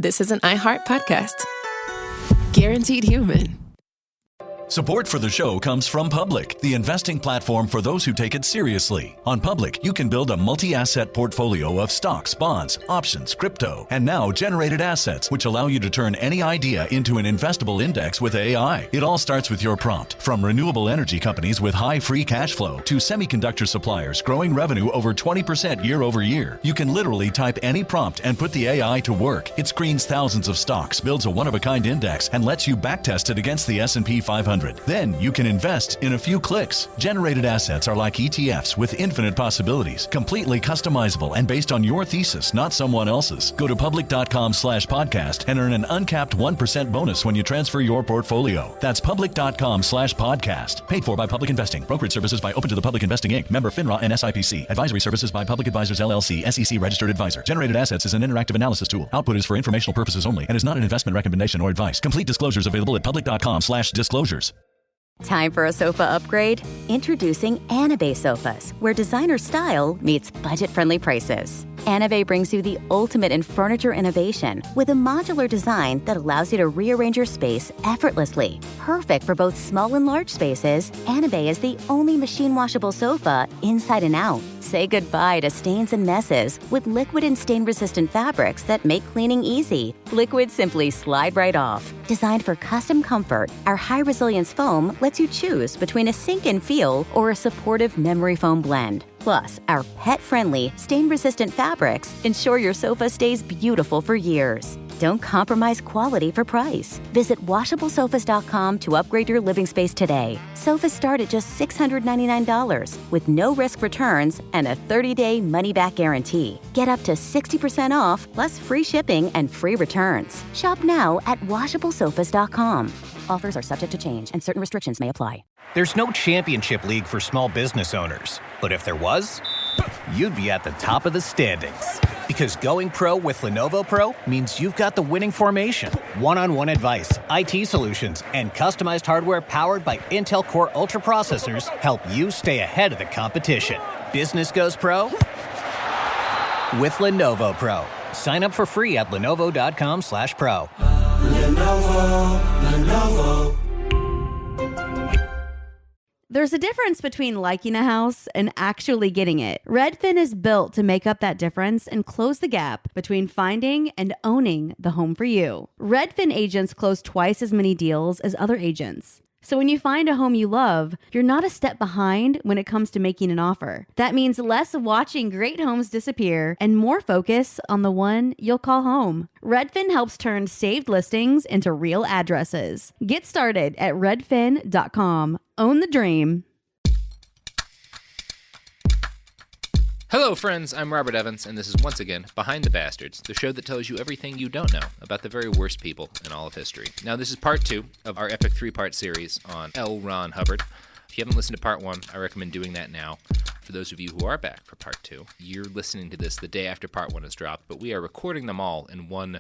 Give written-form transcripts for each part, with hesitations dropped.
this is an iHeart podcast. Guaranteed human. Support for the show comes from Public, the investing platform for those who take it seriously. On Public, you can build a multi-asset portfolio of stocks, bonds, options, crypto, and now generated assets, which allow you to turn any idea into an investable index with AI. It all starts with your prompt. From renewable energy companies with high free cash flow to semiconductor suppliers growing revenue over 20% year over year, you can literally type any prompt and put the AI to work. It screens thousands of stocks, builds a one-of-a-kind index, and lets you backtest it against the S&P 500. Then you can invest in a few clicks. Generated assets are like ETFs with infinite possibilities, completely customizable and based on your thesis, not someone else's. Go to public.com/podcast and earn an uncapped 1% bonus when you transfer your portfolio. That's public.com/podcast. Paid for by Public Investing. Brokerage services by Open to the Public Investing Inc. Member FINRA and SIPC. Advisory services by Public Advisors LLC, SEC registered advisor. Generated assets is an interactive analysis tool. Output is for informational purposes only and is not an investment recommendation or advice. Complete disclosures available at public.com/disclosures. Time for a sofa upgrade? Introducing Anabe Sofas, where designer style meets budget-friendly prices. Anabe brings you the ultimate in furniture innovation with a modular design that allows you to rearrange your space effortlessly. Perfect for both small and large spaces, Anabe is the only machine-washable sofa inside and out. Say goodbye to stains and messes with liquid and stain-resistant fabrics that make cleaning easy. Liquids simply slide right off. Designed for custom comfort, our high-resilience foam lets you choose between a sink-in feel or a supportive memory foam blend. Plus, our pet-friendly, stain-resistant fabrics ensure your sofa stays beautiful for years. Don't compromise quality for price. Visit washablesofas.com to upgrade your living space today. Sofas start at just $699 with no-risk returns and a 30-day money-back guarantee. Get up to 60% off, plus free shipping and free returns. Shop now at washablesofas.com. Offers are subject to change and certain restrictions may apply. There's no championship league for small business owners, but if there was, you'd be at the top of the standings. Because going pro with Lenovo Pro means you've got the winning formation. One-on-one advice, IT solutions, and customized hardware powered by Intel Core Ultra processors help you stay ahead of the competition. Business goes pro with Lenovo Pro. Sign up for free at lenovo.com/pro. Lenovo. There's a difference between liking a house and actually getting it. Redfin is built to make up that difference and close the gap between finding and owning the home for you. Redfin agents close twice as many deals as other agents. So when you find a home you love, you're not a step behind when it comes to making an offer. That means less watching great homes disappear and more focus on the one you'll call home. Redfin helps turn saved listings into real addresses. Get started at redfin.com. Own the dream. Hello, friends. I'm Robert Evans, and this is once again Behind the Bastards, the show that tells you everything you don't know about the very worst people in all of history. Now, this is part 2 of our epic 3-part series on L. Ron Hubbard. If you haven't listened to part 1, I recommend doing that now. For those of you who are back for part 2, you're listening to this the day after part 1 is dropped, but we are recording them all in one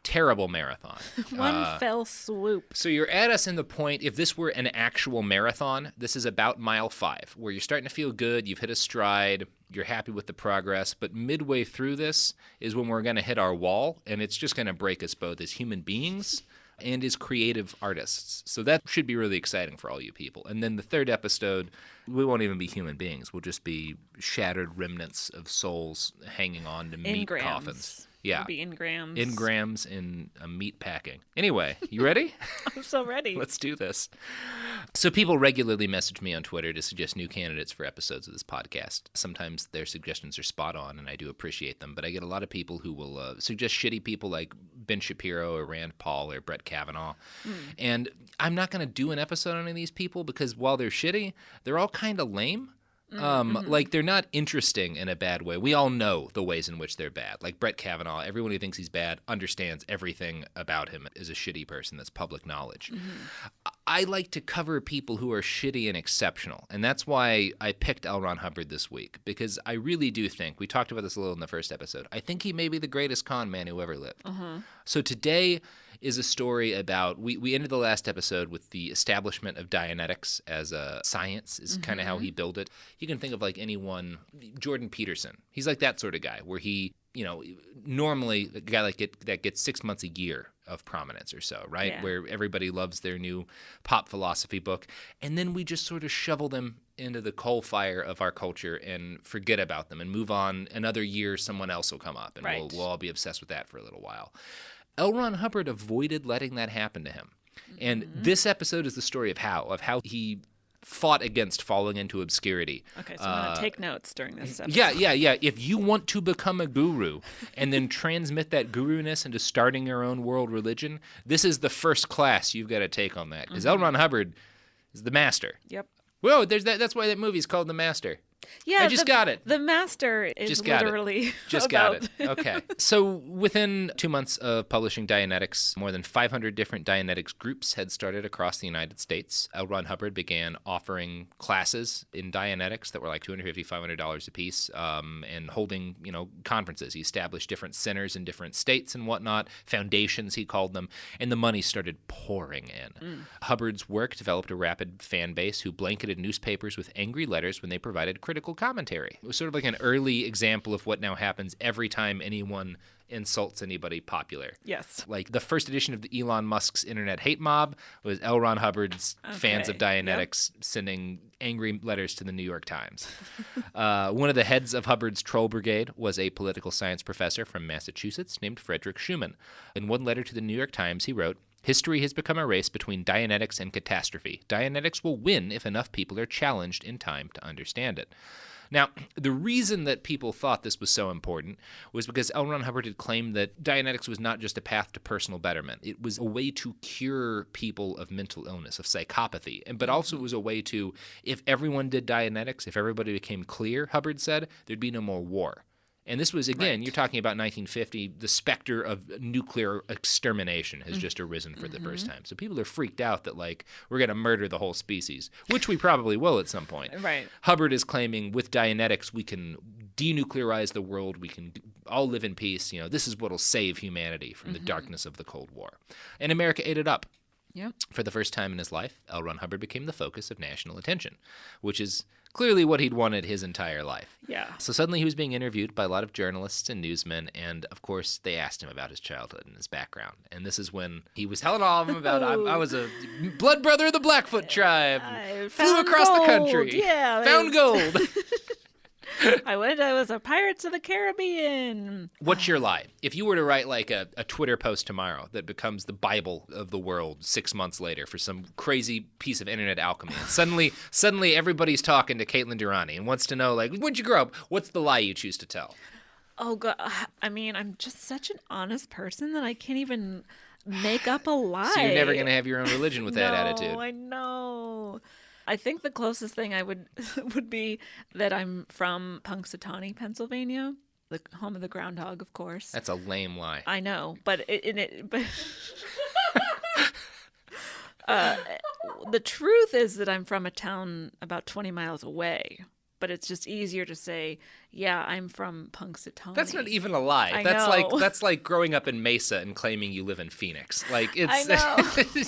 terrible marathon. One fell swoop. So you're at us in the point, if this were an actual marathon, this is about mile 5, where you're starting to feel good, you've hit a stride, you're happy with the progress, but midway through this is when we're going to hit our wall, and it's just going to break us both as human beings and as creative artists. So that should be really exciting for all you people. And then the third episode, we won't even be human beings. We'll just be shattered remnants of souls hanging on to meat coffins. Yeah. It'll be engrams. Engrams in a meat packing. Anyway, you ready? I'm so ready. Let's do this. So people regularly message me on Twitter to suggest new candidates for episodes of this podcast. Sometimes their suggestions are spot on, and I do appreciate them. But I get a lot of people who will suggest shitty people like Ben Shapiro or Rand Paul or Brett Kavanaugh. And I'm not going to do an episode on any of these people because while they're shitty, they're all kind of lame. Like, they're not interesting in a bad way. We all know the ways in which they're bad. Like Brett Kavanaugh, everyone who thinks he's bad understands everything about him is a shitty person. That's public knowledge. I like to cover people who are shitty and exceptional, and that's why I picked L. Ron Hubbard this week, because I really do think, we talked about this a little in the first episode, I think he may be the greatest con man who ever lived. So today is a story about, we ended the last episode with the establishment of Dianetics as a science is kind of how he built it. You can think of like anyone, Jordan Peterson. He's like that sort of guy where he, normally a guy that gets 6 months a year of prominence or so, right? Yeah. Where everybody loves their new pop philosophy book. And then we just sort of shovel them into the coal fire of our culture and forget about them and move on. Another year, someone else will come up and Right. we'll all be obsessed with that for a little while. L. Ron Hubbard avoided letting that happen to him. And this episode is the story of how he fought against falling into obscurity. Okay, so I'm going to take notes during this episode. Yeah. If you want to become a guru and then transmit that guru-ness into starting your own world religion, this is the first class you've got to take on that. Because L. Ron Hubbard is the master. Yep. Whoa, that's why that movie's called The Master. Yeah, I just got it. The master is Just got literally it. Just about... got it. Okay. So within 2 months of publishing Dianetics, more than 500 different Dianetics groups had started across the United States. L. Ron Hubbard began offering classes in Dianetics that were like $250, $500 a piece, and holding, conferences. He established different centers in different states and whatnot, foundations he called them, and the money started pouring in. Hubbard's work developed a rapid fan base who blanketed newspapers with angry letters when they provided critical commentary. It was sort of like an early example of what now happens every time anyone insults anybody popular. Yes. Like the first edition of the Elon Musk's Internet Hate Mob was L. Ron Hubbard's fans of Dianetics sending angry letters to the New York Times. One of the heads of Hubbard's Troll Brigade was a political science professor from Massachusetts named Frederick Schumann. In one letter to the New York Times, he wrote, "History has become a race between Dianetics and catastrophe. Dianetics will win if enough people are challenged in time to understand it." Now, the reason that people thought this was so important was because L. Ron Hubbard had claimed that Dianetics was not just a path to personal betterment. It was a way to cure people of mental illness, of psychopathy, but also it was a way to, if everyone did Dianetics, if everybody became clear, Hubbard said, there'd be no more war. And this was, again, you're talking about 1950, the specter of nuclear extermination has just arisen for the first time. So people are freaked out that, like, we're going to murder the whole species, which we probably will at some point. Right. Hubbard is claiming with Dianetics, we can denuclearize the world, we can all live in peace. This is what will save humanity from the darkness of the Cold War. And America ate it up. Yep. For the first time in his life, L. Ron Hubbard became the focus of national attention, which is clearly what he'd wanted his entire life. Yeah. So suddenly he was being interviewed by a lot of journalists and newsmen, and of course they asked him about his childhood and his background. And this is when he was telling all of them about, I was a blood brother of the Blackfoot tribe, I flew found across the gold. country, Yeah, found gold. I was a Pirates of the Caribbean. What's your lie? If you were to write like a Twitter post tomorrow that becomes the Bible of the world 6 months later for some crazy piece of internet alchemy, and suddenly everybody's talking to Caitlin Durante and wants to know, like, where'd you grow up? What's the lie you choose to tell? Oh, God. I mean, I'm just such an honest person that I can't even make up a lie. So you're never going to have your own religion with that attitude. I know. I think the closest thing I would be that I'm from Punxsutawney, Pennsylvania, the home of the groundhog, of course. That's a lame lie. I know, but the truth is that I'm from a town about 20 miles away. But it's just easier to say, yeah, I'm from Punxsutawney. That's not even a lie. I That's know. that's like growing up in Mesa and claiming you live in Phoenix. Like it's I know.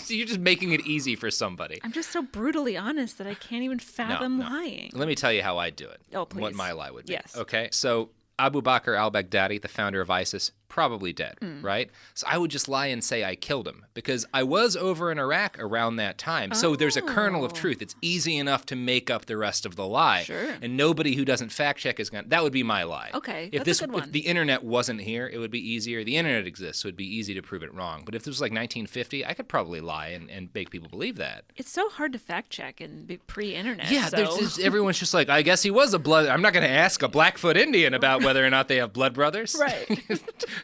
you're just making it easy for somebody. I'm just so brutally honest that I can't even fathom No. lying. Let me tell you how I do it. Oh, please. What my lie would be. Yes. Okay. So Abu Bakr al-Baghdadi, the founder of ISIS, probably dead, right? So I would just lie and say I killed him because I was over in Iraq around that time. So there's a kernel of truth. It's easy enough to make up the rest of the lie. Sure. And nobody who doesn't fact check is going to, that would be my lie. Okay, If that's a good one. If the internet wasn't here, it would be easier. The internet exists, so it'd be easy to prove it wrong. But if this was like 1950, I could probably lie and make people believe that. It's so hard to fact check and be pre-internet. Yeah, so. everyone's just like, I guess he was a blood. I'm not going to ask a Blackfoot Indian about whether or not they have blood brothers. Right.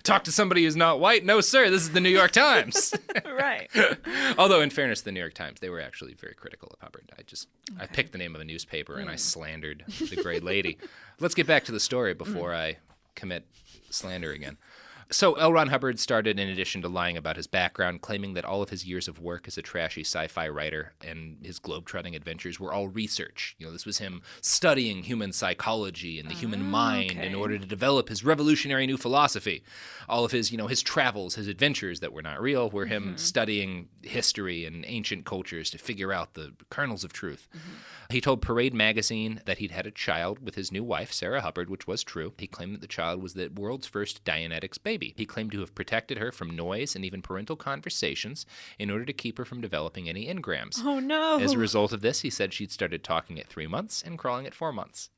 Talk to somebody who's not white. No, sir, this is the New York Times. Right. Although, in fairness to the New York Times, they were actually very critical of Hubbard. I picked the name of a newspaper and I slandered the great lady. Let's get back to the story before I commit slander again. So L. Ron Hubbard started, in addition to lying about his background, claiming that all of his years of work as a trashy sci-fi writer and his globetrotting adventures were all research. This was him studying human psychology and the human mind in order to develop his revolutionary new philosophy. All of his, his travels, his adventures that were not real were him studying history and ancient cultures to figure out the kernels of truth. He told Parade magazine that he'd had a child with his new wife, Sarah Hubbard, which was true. He claimed that the child was the world's first Dianetics baby. He claimed to have protected her from noise and even parental conversations in order to keep her from developing any engrams. Oh, no. As a result of this, he said she'd started talking at 3 months and crawling at 4 months.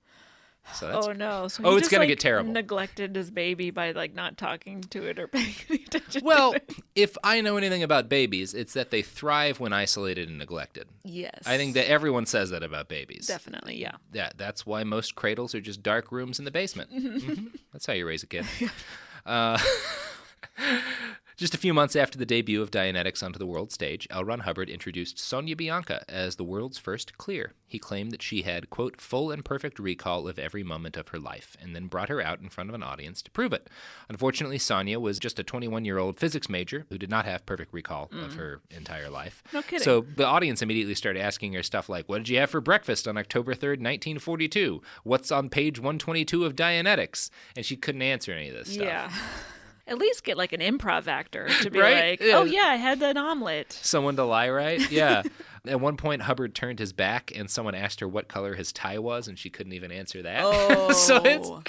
So that's, no. So it's just, going to get terrible. Neglected his baby by not talking to it or paying any attention Well, to it. if I know anything about babies, it's that they thrive when isolated and neglected. Yes. I think that everyone says that about babies. Definitely, yeah. That's why most cradles are just dark rooms in the basement. That's how you raise a kid. Just a few months after the debut of Dianetics onto the world stage, L. Ron Hubbard introduced Sonia Bianca as the world's first clear. He claimed that she had, quote, full and perfect recall of every moment of her life, and then brought her out in front of an audience to prove it. Unfortunately, Sonia was just a 21-year-old physics major who did not have perfect recall of her entire life. No kidding. So the audience immediately started asking her stuff like, what did you have for breakfast on October 3rd, 1942? What's on page 122 of Dianetics? And she couldn't answer any of this stuff. Yeah. At least get an improv actor to be Right? like, oh, yeah, I had an omelet. Someone to lie, right? Yeah. At one point, Hubbard turned his back, and someone asked her what color his tie was, and she couldn't even answer that. Oh. So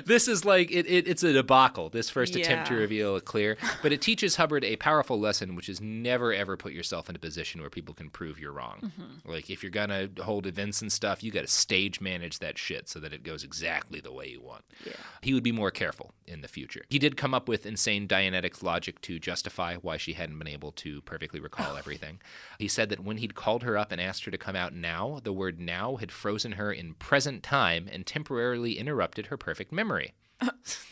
this is it's a debacle, this first attempt to reveal a clear. But it teaches Hubbard a powerful lesson, which is never, ever put yourself in a position where people can prove you're wrong. If you're going to hold events and stuff, you got to stage manage that shit so that it goes exactly the way you want. Yeah. He would be more careful in the future. He did come up with insane Dianetics logic to justify why she hadn't been able to perfectly recall everything. He said that when he'd called her up and asked her to come out now, the word now had frozen her in present time and temporarily interrupted her perfect memory.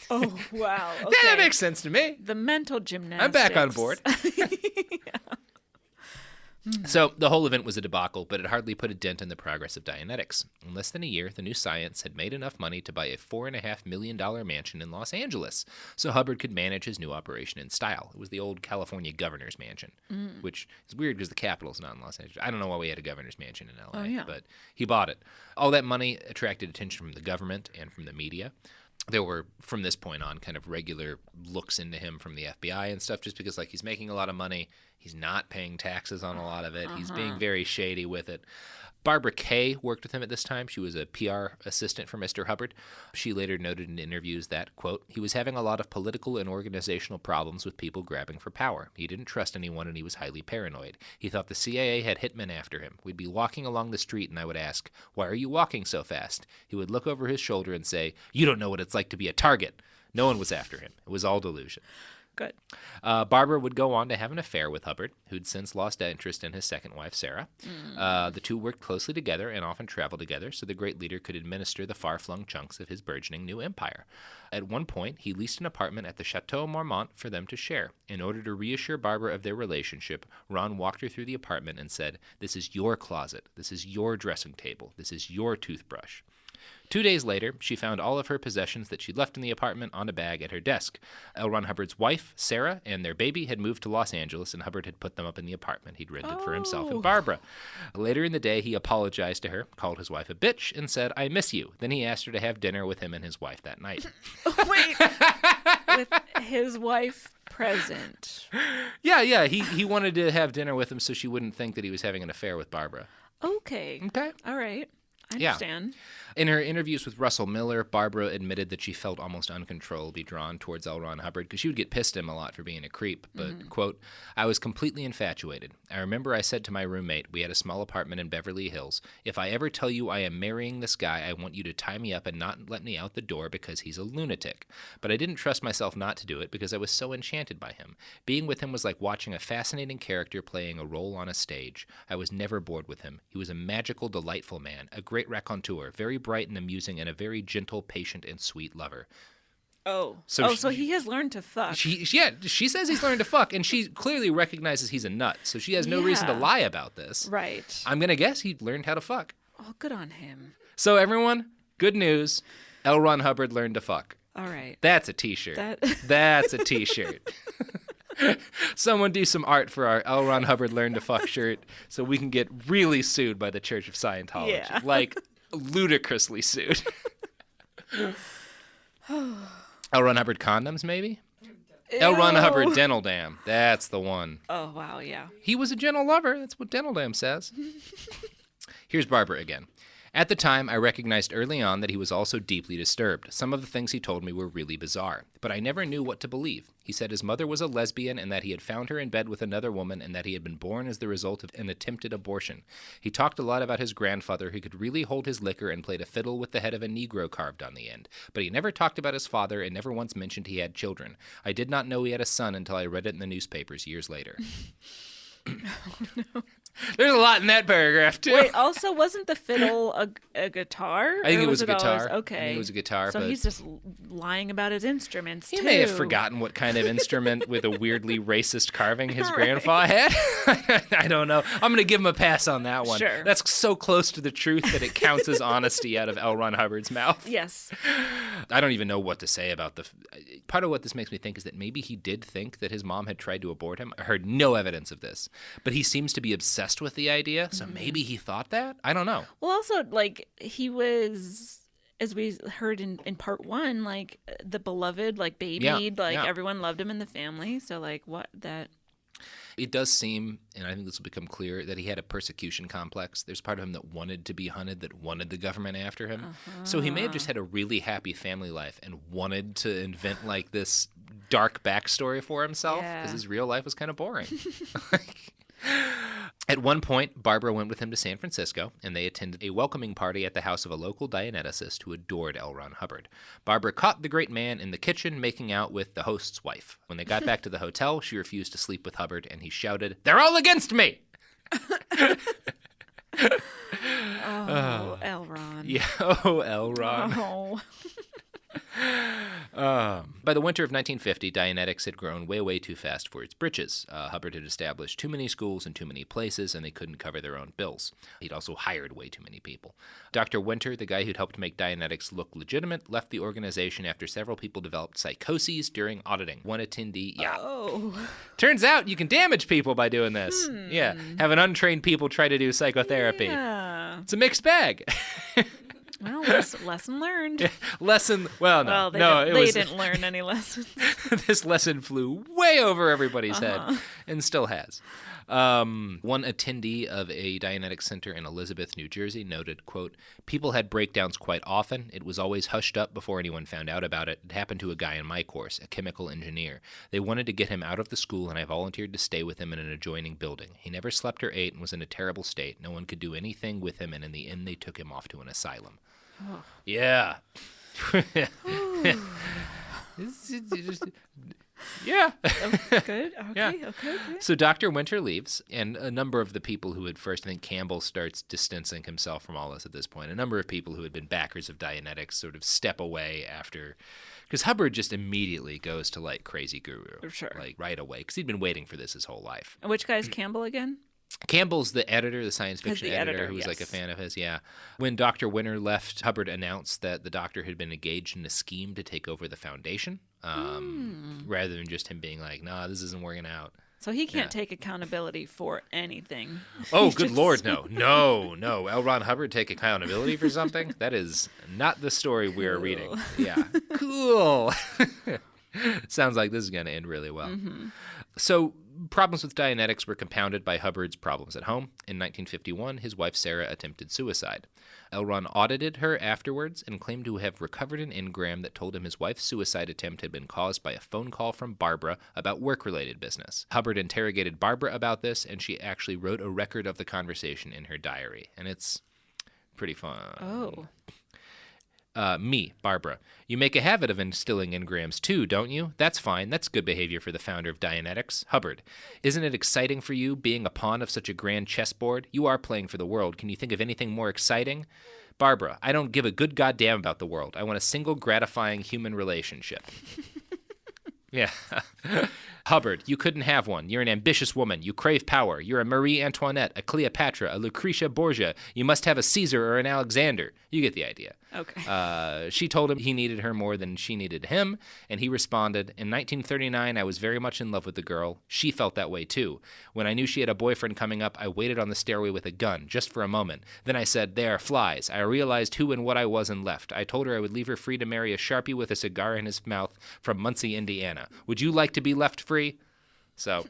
Oh, wow. Okay. Yeah, that makes sense to me. The mental gymnastics. I'm back on board. So the whole event was a debacle, but it hardly put a dent in the progress of Dianetics. In less than a year, the new science had made enough money to buy a $4.5 million mansion in Los Angeles, so Hubbard could manage his new operation in style. It was the old California governor's mansion, which is weird because the capital's not in Los Angeles. I don't know why we had a governor's mansion in L.A., but he bought it. All that money attracted attention from the government and from the media. There were, from this point on, kind of regular looks into him from the FBI and stuff, just because, he's making a lot of money. He's not paying taxes on a lot of it. He's being very shady with it. Barbara Kay worked with him at this time. She was a PR assistant for Mr. Hubbard. She later noted in interviews that, quote, he was having a lot of political and organizational problems with people grabbing for power. He didn't trust anyone, and he was highly paranoid. He thought the CIA had hitmen after him. We'd be walking along the street, and I would ask, why are you walking so fast? He would look over his shoulder and say, you don't know what it's like to be a target. No one was after him. It was all delusion. Good. Barbara would go on to have an affair with Hubbard, who'd since lost interest in his second wife, Sarah. The two worked closely together and often traveled together so the great leader could administer the far-flung chunks of his burgeoning new empire. At one point, he leased an apartment at the Chateau Marmont for them to share. In order to reassure Barbara of their relationship, Ron walked her through the apartment and said, this is your closet, this is your dressing table, this is your toothbrush. 2 days later, she found all of her possessions that she'd left in the apartment on a bag at her desk. L. Ron Hubbard's wife, Sarah, and their baby had moved to Los Angeles, and Hubbard had put them up in the apartment he'd rented for himself and Barbara. Later in the day, he apologized to her, called his wife a bitch, and said, I miss you. Then he asked her to have dinner with him and his wife that night. Wait. With his wife present. Yeah. He wanted to have dinner with him so she wouldn't think that he was having an affair with Barbara. Okay. All right. I understand. In her interviews with Russell Miller, Barbara admitted that she felt almost uncontrollably drawn towards L. Ron Hubbard because she would get pissed at him a lot for being a creep. But, quote, I was completely infatuated. I remember I said to my roommate, we had a small apartment in Beverly Hills, if I ever tell you I am marrying this guy, I want you to tie me up and not let me out the door because he's a lunatic. But I didn't trust myself not to do it because I was so enchanted by him. Being with him was like watching a fascinating character playing a role on a stage. I was never bored with him. He was a magical, delightful man, a great raconteur, very bright and amusing, and a very gentle, patient, and sweet lover. So he has learned to fuck. She says he's learned to fuck, and she clearly recognizes he's a nut, so she has no reason to lie about this. Right. I'm going to guess he learned how to fuck. Oh, good on him. So everyone, good news. L. Ron Hubbard learned to fuck. All right. That's a t-shirt. That- That's a t-shirt. Someone do some art for our L. Ron Hubbard Learn to Fuck shirt so we can get really sued by the Church of Scientology. Yeah. Like, ludicrously sued. L. Ron Hubbard condoms, maybe? L. Ron Hubbard Dental Dam. That's the one. Oh, wow, yeah. He was a gentle lover. That's what Dental Dam says. Here's Barbara again. At the time, I recognized early on that he was also deeply disturbed. Some of the things he told me were really bizarre, but I never knew what to believe. He said his mother was a lesbian and that he had found her in bed with another woman and that he had been born as the result of an attempted abortion. He talked a lot about his grandfather who could really hold his liquor and played a fiddle with the head of a Negro carved on the end. But he never talked about his father and never once mentioned he had children. I did not know he had a son until I read it in the newspapers years later. Oh, no. There's a lot in that paragraph, too. Wait, also, wasn't the fiddle a guitar? I think Or it was a guitar. always- okay. I think it was a guitar. So but he's just lying about his instruments, he too. may have forgotten what kind of instrument with a weirdly racist carving his Right. grandpa had. I don't know. I'm going to give him a pass on that one. Sure. That's so close to the truth that it counts as honesty out of L. Ron Hubbard's mouth. Yes. I don't even know what to say about part of what this makes me think is that maybe he did think that his mom had tried to abort him. I heard no evidence of this, but he seems to be obsessed with the idea, so maybe he thought that? I don't know. Well, also, like, he was, as we heard in part one, like, the beloved, like, babied. Yeah. Everyone loved him in the family. So, like, what that... It does seem, and I think this will become clear, that he had a persecution complex. There's part of him that wanted to be hunted, that wanted the government after him. So he may have just had a really happy family life and wanted to invent, like, this dark backstory for himself because his real life was kind of boring. At one point, Barbara went with him to San Francisco, and they attended a welcoming party at the house of a local Dianeticist who adored L. Ron Hubbard. Barbara caught the great man in the kitchen making out with the host's wife. When they got back to the hotel, she refused to sleep with Hubbard, and he shouted, "They're all against me!" Oh, L. Ron. Yeah, oh, L. Ron. Oh. By the winter of 1950, Dianetics had grown way too fast for its britches. Hubbard had established too many schools in too many places, and they couldn't cover their own bills. He'd also hired way too many people. Dr. Winter, the guy who'd helped make Dianetics look legitimate, left the organization after several people developed psychoses during auditing. One attendee, turns out you can damage people by doing this. Yeah, have an untrained people try to do psychotherapy. Yeah. It's a mixed bag. Well, lesson learned. They didn't learn any lessons. This lesson flew way over everybody's head and still has. One attendee of a Dianetics center in Elizabeth, New Jersey noted, quote, "People had breakdowns quite often. It was always hushed up before anyone found out about it. It happened to a guy in my course, a chemical engineer. They wanted to get him out of the school, and I volunteered to stay with him in an adjoining building. He never slept or ate and was in a terrible state. No one could do anything with him, and in the end they took him off to an asylum." Oh. Yeah. Yeah. Good. Okay. Yeah. Okay. Good. So Dr. Winter leaves, and a number of the people who had first, I think Campbell starts distancing himself from all this at this point. A number of people who had been backers of Dianetics sort of step away after, because Hubbard just immediately goes to like crazy guru. Sure. Like right away, because he'd been waiting for this his whole life. And which guy is Campbell again? Campbell's the editor, the science fiction the editor, editor, who was like a yes. fan of his, yeah. When Dr. Winter left, Hubbard announced that the doctor had been engaged in a scheme to take over the foundation, rather than just him being like, nah, this isn't working out. So he can't take accountability for anything. Oh, good Lord, no. No. L. Ron Hubbard take accountability for something? That is not the story we're reading. Yeah. Cool. Sounds like this is going to end really well. Mm-hmm. So problems with Dianetics were compounded by Hubbard's problems at home. In 1951, his wife Sarah attempted suicide. L. Ron audited her afterwards and claimed to have recovered an engram that told him his wife's suicide attempt had been caused by a phone call from Barbara about work-related business. Hubbard interrogated Barbara about this, and she actually wrote a record of the conversation in her diary. And it's pretty fun. Oh. Me, Barbara. You make a habit of instilling engrams too, don't you? That's fine. That's good behavior for the founder of Dianetics. Hubbard. Isn't it exciting for you, being a pawn of such a grand chessboard? You are playing for the world. Can you think of anything more exciting? Barbara. I don't give a good goddamn about the world. I want a single gratifying human relationship. Yeah. Hubbard, you couldn't have one. You're an ambitious woman. You crave power. You're a Marie Antoinette, a Cleopatra, a Lucretia Borgia. You must have a Caesar or an Alexander. You get the idea. Okay. She told him he needed her more than she needed him, and he responded, in 1939, I was very much in love with the girl. She felt that way, too. When I knew she had a boyfriend coming up, I waited on the stairway with a gun, just for a moment. Then I said, they are flies. I realized who and what I was and left. I told her I would leave her free to marry a Sharpie with a cigar in his mouth from Muncie, Indiana. Would you like to be left free? So...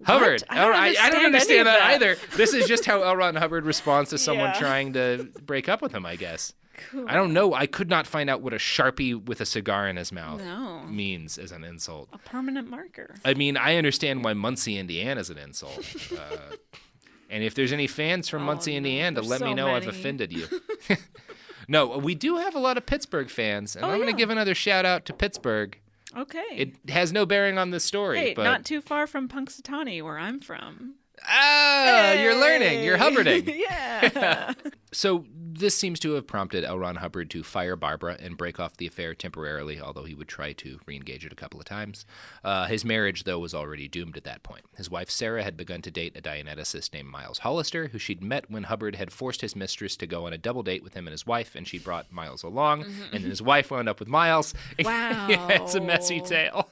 Hubbard. I don't understand that either. This is just how L. Ron Hubbard responds to someone trying to break up with him, I guess. Cool. I don't know. I could not find out what a Sharpie with a cigar in his mouth means as an insult. A permanent marker. I mean, I understand why Muncie, Indiana is an insult. And if there's any fans from Muncie, Indiana, let me know I've offended you. No, we do have a lot of Pittsburgh fans, and I'm going to give another shout out to Pittsburgh. Okay. It has no bearing on this story. Hey, but... not too far from Punxsutawney, where I'm from. Ah, you're learning. You're Hubbarding. Yeah. So this seems to have prompted L. Ron Hubbard to fire Barbara and break off the affair temporarily, although he would try to re-engage it a couple of times. His marriage, though, was already doomed at that point. His wife, Sarah, had begun to date a Dianeticist named Miles Hollister, who she'd met when Hubbard had forced his mistress to go on a double date with him and his wife, and she brought Miles along, and then his wife wound up with Miles. Wow. Yeah, it's a messy tale.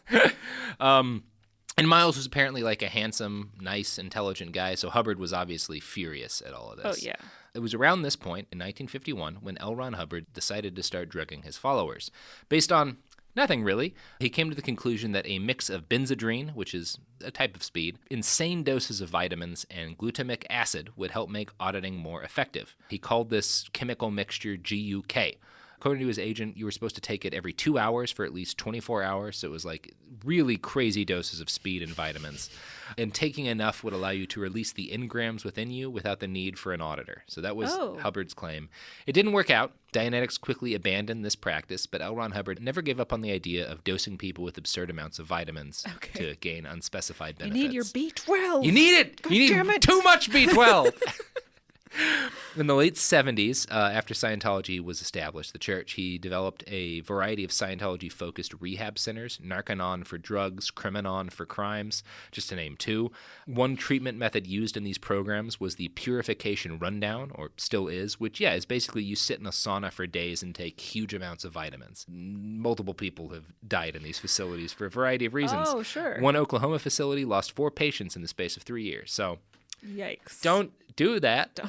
And Miles was apparently like a handsome, nice, intelligent guy, so Hubbard was obviously furious at all of this. Oh, yeah. It was around this point, in 1951, when L. Ron Hubbard decided to start drugging his followers. Based on nothing, really. He came to the conclusion that a mix of benzodrine, which is a type of speed, insane doses of vitamins, and glutamic acid would help make auditing more effective. He called this chemical mixture GUK. According to his agent, you were supposed to take it every 2 hours for at least 24 hours, so it was like really crazy doses of speed and vitamins. And taking enough would allow you to release the engrams within you without the need for an auditor. So that was Hubbard's claim. It didn't work out. Dianetics quickly abandoned this practice, but L. Ron Hubbard never gave up on the idea of dosing people with absurd amounts of vitamins to gain unspecified benefits. You need your B12. You need it! God, you need too much B12! In the late 70s, after Scientology was established, the church, he developed a variety of Scientology-focused rehab centers, Narconon for drugs, Criminon for crimes, just to name two. One treatment method used in these programs was the purification rundown, or still is, which, is basically you sit in a sauna for days and take huge amounts of vitamins. Multiple people have died in these facilities for a variety of reasons. Oh, sure. One Oklahoma facility lost 4 patients in the space of 3 years, so... Yikes. Don't do that.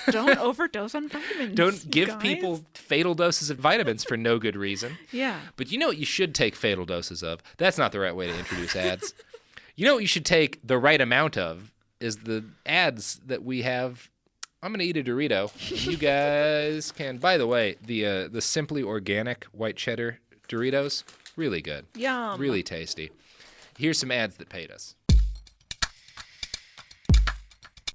Don't overdose on vitamins. Don't give people fatal doses of vitamins for no good reason. Yeah. But you know what you should take fatal doses of? That's not the right way to introduce ads. You know what you should take the right amount of is the ads that we have. I'm going to eat a Dorito. You guys can. By the way, the Simply Organic white cheddar Doritos, really good. Yum. Really tasty. Here's some ads that paid us.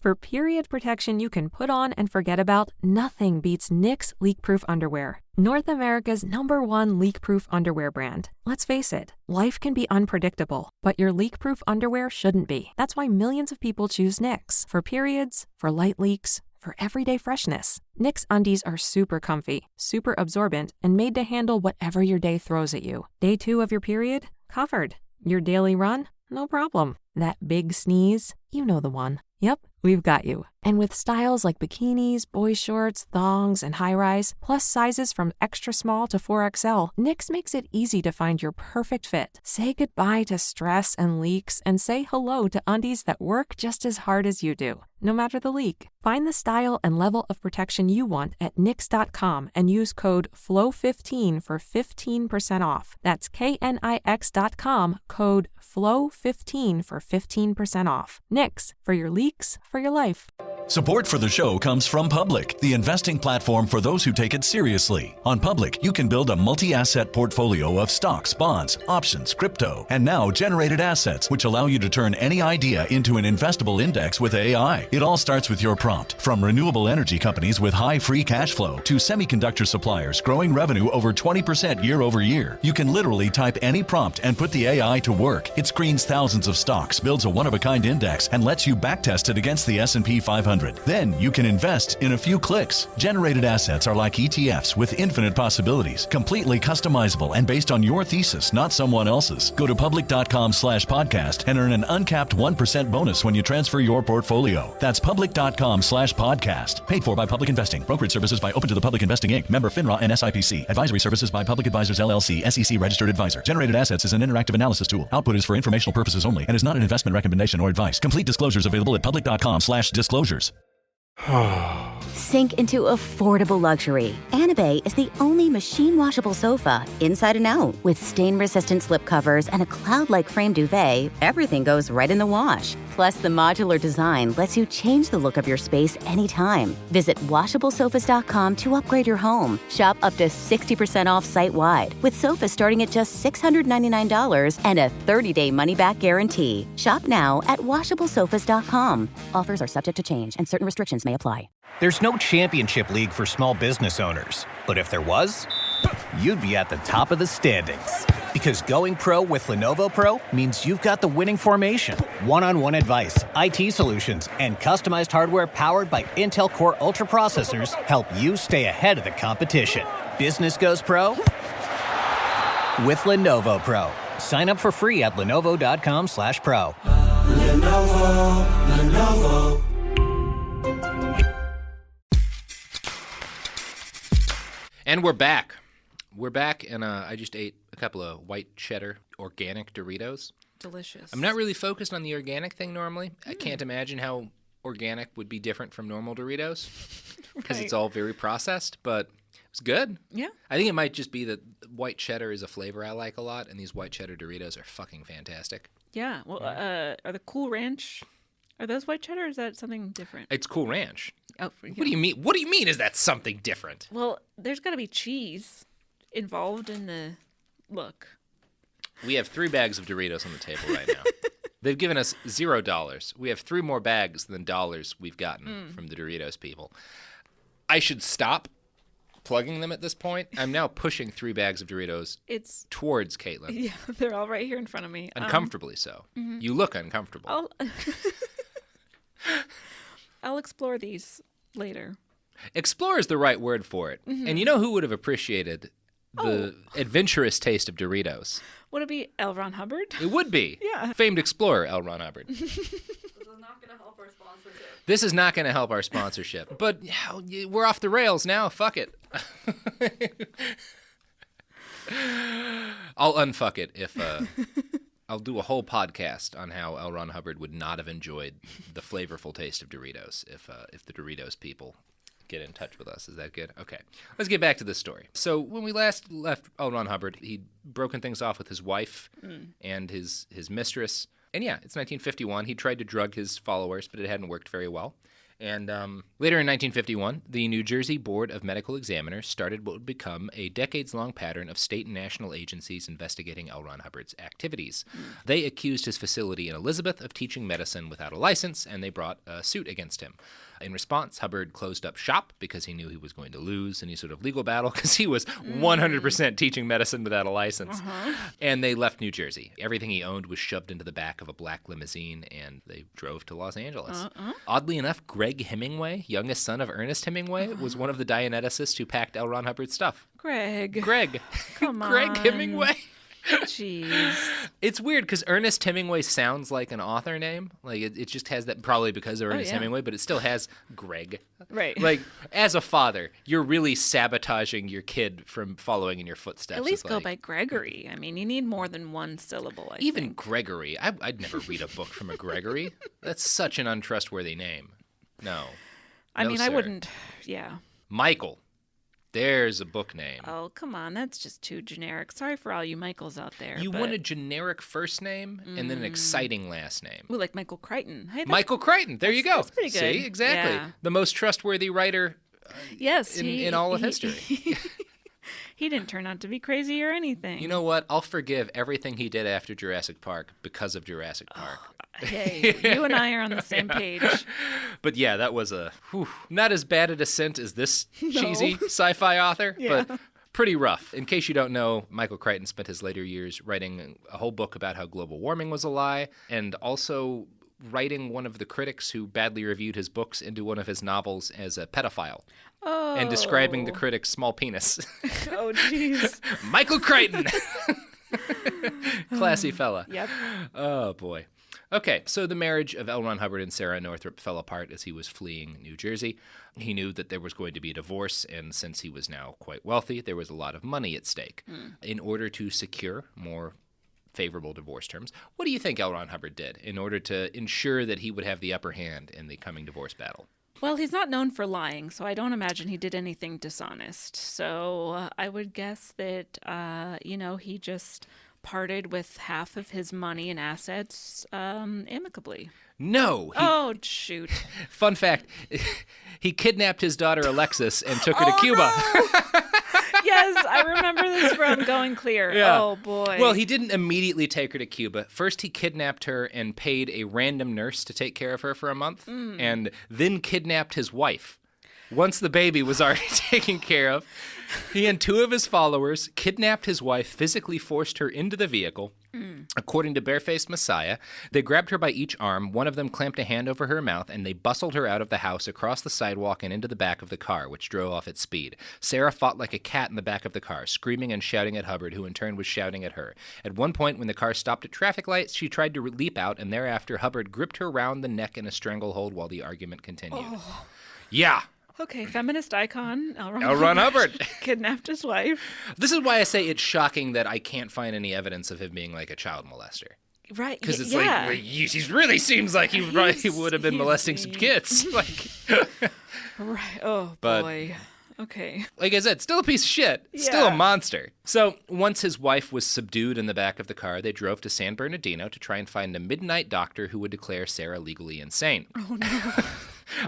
For period protection you can put on and forget about, nothing beats Knix leak-proof underwear. North America's #1 leak-proof underwear brand. Let's face it, life can be unpredictable, but your leak-proof underwear shouldn't be. That's why millions of people choose Knix. For periods, for light leaks, for everyday freshness. Knix undies are super comfy, super absorbent, and made to handle whatever your day throws at you. Day 2 of your period? Covered. Your daily run? No problem. That big sneeze? You know the one. Yep, we've got you. And with styles like bikinis, boy shorts, thongs, and high-rise, plus sizes from extra small to 4XL, Knix makes it easy to find your perfect fit. Say goodbye to stress and leaks and say hello to undies that work just as hard as you do, no matter the leak. Find the style and level of protection you want at Knix.com and use code FLOW15 for 15% off. That's KNIX.com, code FLOW15 for 15% off. Knix, for your leaks, for your life. Support for the show comes from Public, the investing platform for those who take it seriously. On Public, you can build a multi-asset portfolio of stocks, bonds, options, crypto, and now generated assets, which allow you to turn any idea into an investable index with AI. It all starts with your prompt. From renewable energy companies with high free cash flow to semiconductor suppliers growing revenue over 20% year over year, you can literally type any prompt and put the AI to work. It screens thousands of stocks, builds a one-of-a-kind index, and lets you backtest it against the S&P 500. 500. Then you can invest in a few clicks. Generated assets are like ETFs with infinite possibilities, completely customizable and based on your thesis, not someone else's. Go to public.com/podcast and earn an uncapped 1% bonus when you transfer your portfolio. That's public.com/podcast. Paid for by Public Investing. Brokerage services by Open to the Public Investing Inc. Member FINRA and SIPC. Advisory services by Public Advisors LLC, SEC registered advisor. Generated assets is an interactive analysis tool. Output is for informational purposes only and is not an investment recommendation or advice. Complete disclosures available at public.com/disclosures. Sink into affordable luxury. Anabay is the only machine washable sofa inside and out. With stain-resistant slip covers and a cloud-like frame duvet, everything goes right in the wash. Plus, the modular design lets you change the look of your space anytime. Visit washablesofas.com to upgrade your home. Shop up to 60% off site-wide, with sofas starting at just $699 and a 30-day money-back guarantee. Shop now at washablesofas.com. Offers are subject to change, and certain restrictions may apply. There's no championship league for small business owners. But if there was, you'd be at the top of the standings. Because going pro with Lenovo Pro means you've got the winning formation. One-on-one advice, IT solutions, and customized hardware powered by Intel Core Ultra processors help you stay ahead of the competition. Business goes pro with Lenovo Pro. Sign up for free at lenovo.com/pro. Lenovo. And we're back. We're back, and I just ate a couple of white cheddar organic Doritos. Delicious. I'm not really focused on the organic thing normally. I can't imagine how organic would be different from normal Doritos because it's all very processed, but it's good. Yeah. I think it might just be that white cheddar is a flavor I like a lot, and these white cheddar Doritos are fucking fantastic. Yeah. Well, are the Cool Ranch, are those white cheddar or is that something different? It's Cool Ranch. Oh, What do you mean? What do you mean is that something different? Well, there's got to be cheese involved in the look. We have 3 bags of Doritos on the table right now. They've given us $0. We have 3 more bags than dollars we've gotten from the Doritos people. I should stop plugging them at this point. I'm now pushing 3 bags of Doritos towards Caitlin. Yeah, they're all right here in front of me. Uncomfortably so. You look uncomfortable. I'll explore these later. Explore is the right word for it. And you know who would have appreciated the adventurous taste of Doritos? Would it be L. Ron Hubbard? It would be. Yeah. Famed explorer L. Ron Hubbard. This is not going to help our sponsorship. This is not going to help our sponsorship. But we're off the rails now. Fuck it. I'll unfuck it if... I'll do a whole podcast on how L. Ron Hubbard would not have enjoyed the flavorful taste of Doritos if the Doritos people get in touch with us. Is that good? Okay. Let's get back to this story. So when we last left L. Ron Hubbard, he'd broken things off with his wife and his mistress. And yeah, it's 1951. He tried to drug his followers, but it hadn't worked very well. And later in 1951, the New Jersey Board of Medical Examiners started what would become a decades-long pattern of state and national agencies investigating L. Ron Hubbard's activities. They accused his facility in Elizabeth of teaching medicine without a license, and they brought a suit against him. In response, Hubbard closed up shop because he knew he was going to lose any sort of legal battle because he was 100% teaching medicine without a license. And they left New Jersey. Everything he owned was shoved into the back of a black limousine, and they drove to Los Angeles. Oddly enough, Greg Hemingway, youngest son of Ernest Hemingway, was one of the Dianeticists who packed L. Ron Hubbard's stuff. Greg. Come on. Greg Hemingway. Jeez. It's weird because Ernest Hemingway sounds like an author name. Like it just has that, probably because of Ernest Hemingway, but it still has Greg. Right. Like as a father, you're really sabotaging your kid from following in your footsteps. At least go by Gregory. I mean, you need more than one syllable, I think. Gregory. I'd never read a book from a Gregory. That's such an untrustworthy name. No. I mean, sir. I wouldn't. Yeah. Michael. There's a book name. Oh, come on. That's just too generic. Sorry for all you Michaels out there. You want a generic first name and then an exciting last name. Ooh, like Michael Crichton. Hey, Michael Crichton. There you go. That's pretty good. See? Exactly. Yeah. The most trustworthy writer in all of history. He didn't turn out to be crazy or anything. You know what? I'll forgive everything he did after Jurassic Park because of Jurassic Park. Hey, you and I are on the same page. But yeah, that was not as bad a descent as this cheesy sci-fi author, but pretty rough. In case you don't know, Michael Crichton spent his later years writing a whole book about how global warming was a lie, and also writing one of the critics who badly reviewed his books into one of his novels as a pedophile. And describing the critic's small penis. Oh, jeez. Michael Crichton. Classy fella. Yep. Oh, boy. Okay, so the marriage of L. Ron Hubbard and Sarah Northrup fell apart as he was fleeing New Jersey. He knew that there was going to be a divorce, and since he was now quite wealthy, there was a lot of money at stake. In order to secure more favorable divorce terms, what do you think L. Ron Hubbard did in order to ensure that he would have the upper hand in the coming divorce battle? Well, he's not known for lying, so I don't imagine he did anything dishonest. So I would guess that, he just parted with half of his money and assets amicably. No. Oh, shoot. Fun fact, he kidnapped his daughter Alexis and took her to Cuba. No! Yes, I remember this from Going Clear. Yeah. Oh, boy. Well, he didn't immediately take her to Cuba. First, he kidnapped her and paid a random nurse to take care of her for a month, and then kidnapped his wife. Once the baby was already taken care of, he and two of his followers kidnapped his wife, physically forced her into the vehicle. According to Barefaced Messiah, they grabbed her by each arm, one of them clamped a hand over her mouth, and they bustled her out of the house, across the sidewalk, and into the back of the car, which drove off at speed. Sarah fought like a cat in the back of the car, screaming and shouting at Hubbard, who in turn was shouting at her. At one point, when the car stopped at traffic lights, she tried to leap out, and thereafter Hubbard gripped her round the neck in a stranglehold while the argument continued. Oh. Yeah. Okay, feminist icon, L. Ron Hubbard. Kidnapped his wife. This is why I say it's shocking that I can't find any evidence of him being like a child molester. Right. Because it's yeah. like, he really seems like he would have been molesting some kids. Right. Oh, But- boy. Okay. Like I said, still a piece of shit. Still a monster. So once his wife was subdued in the back of the car, they drove to San Bernardino to try and find a midnight doctor who would declare Sarah legally insane. Oh, no.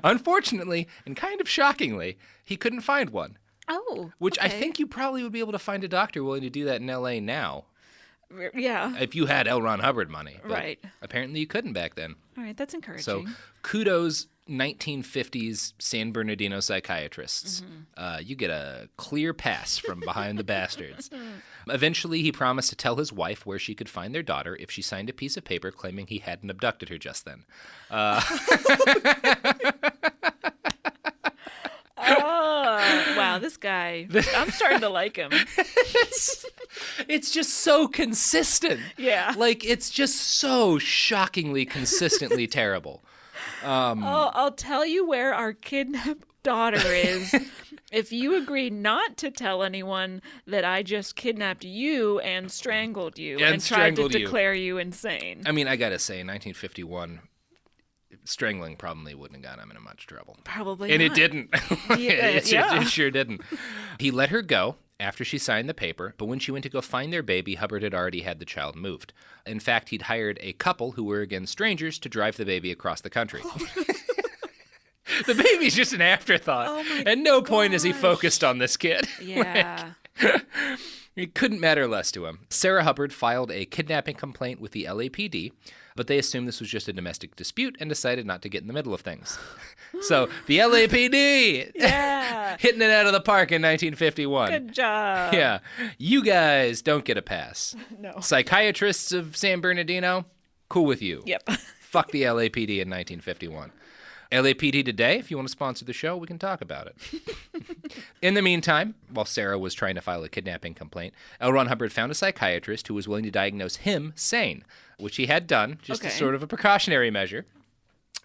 Unfortunately, and kind of shockingly, he couldn't find one. Oh, Which I okay. think you probably would be able to find a doctor willing to do that in L.A. now. Yeah. If you had L. Ron Hubbard money. But Right. apparently you couldn't back then. All right, that's encouraging. So kudos 1950s San Bernardino psychiatrists. You get a clear pass from behind the bastards. Eventually, he promised to tell his wife where she could find their daughter if she signed a piece of paper claiming he hadn't abducted her just then. Oh, wow, this guy. I'm starting to like him. It's just so consistent. Yeah. Like, it's just so shockingly consistently terrible. I'll tell you where our kidnapped daughter is if you agree not to tell anyone that I just kidnapped you and strangled you and tried to declare you insane. I mean, I gotta say, in 1951, strangling probably wouldn't have gotten him into much trouble. Probably And not. it didn't. Yeah. It sure didn't. He let her go after she signed the paper, but when she went to go find their baby, Hubbard had already had the child moved. In fact, he'd hired a couple who were, again, strangers to drive the baby across the country. The baby's just an afterthought. Oh my At no point is he focused on this kid. Yeah. It couldn't matter less to him. Sarah Hubbard filed a kidnapping complaint with the LAPD, but they assumed this was just a domestic dispute and decided not to get in the middle of things. So the LAPD, Yeah. hitting it out of the park in 1951. Good job. Yeah, you guys don't get a pass. No. Psychiatrists of San Bernardino, cool with you. Yep. Fuck the LAPD in 1951. LAPD today, if you want to sponsor the show, we can talk about it. In the meantime, while Sarah was trying to file a kidnapping complaint, L. Ron Hubbard found a psychiatrist who was willing to diagnose him sane, which he had done, just as Okay. sort of a precautionary measure.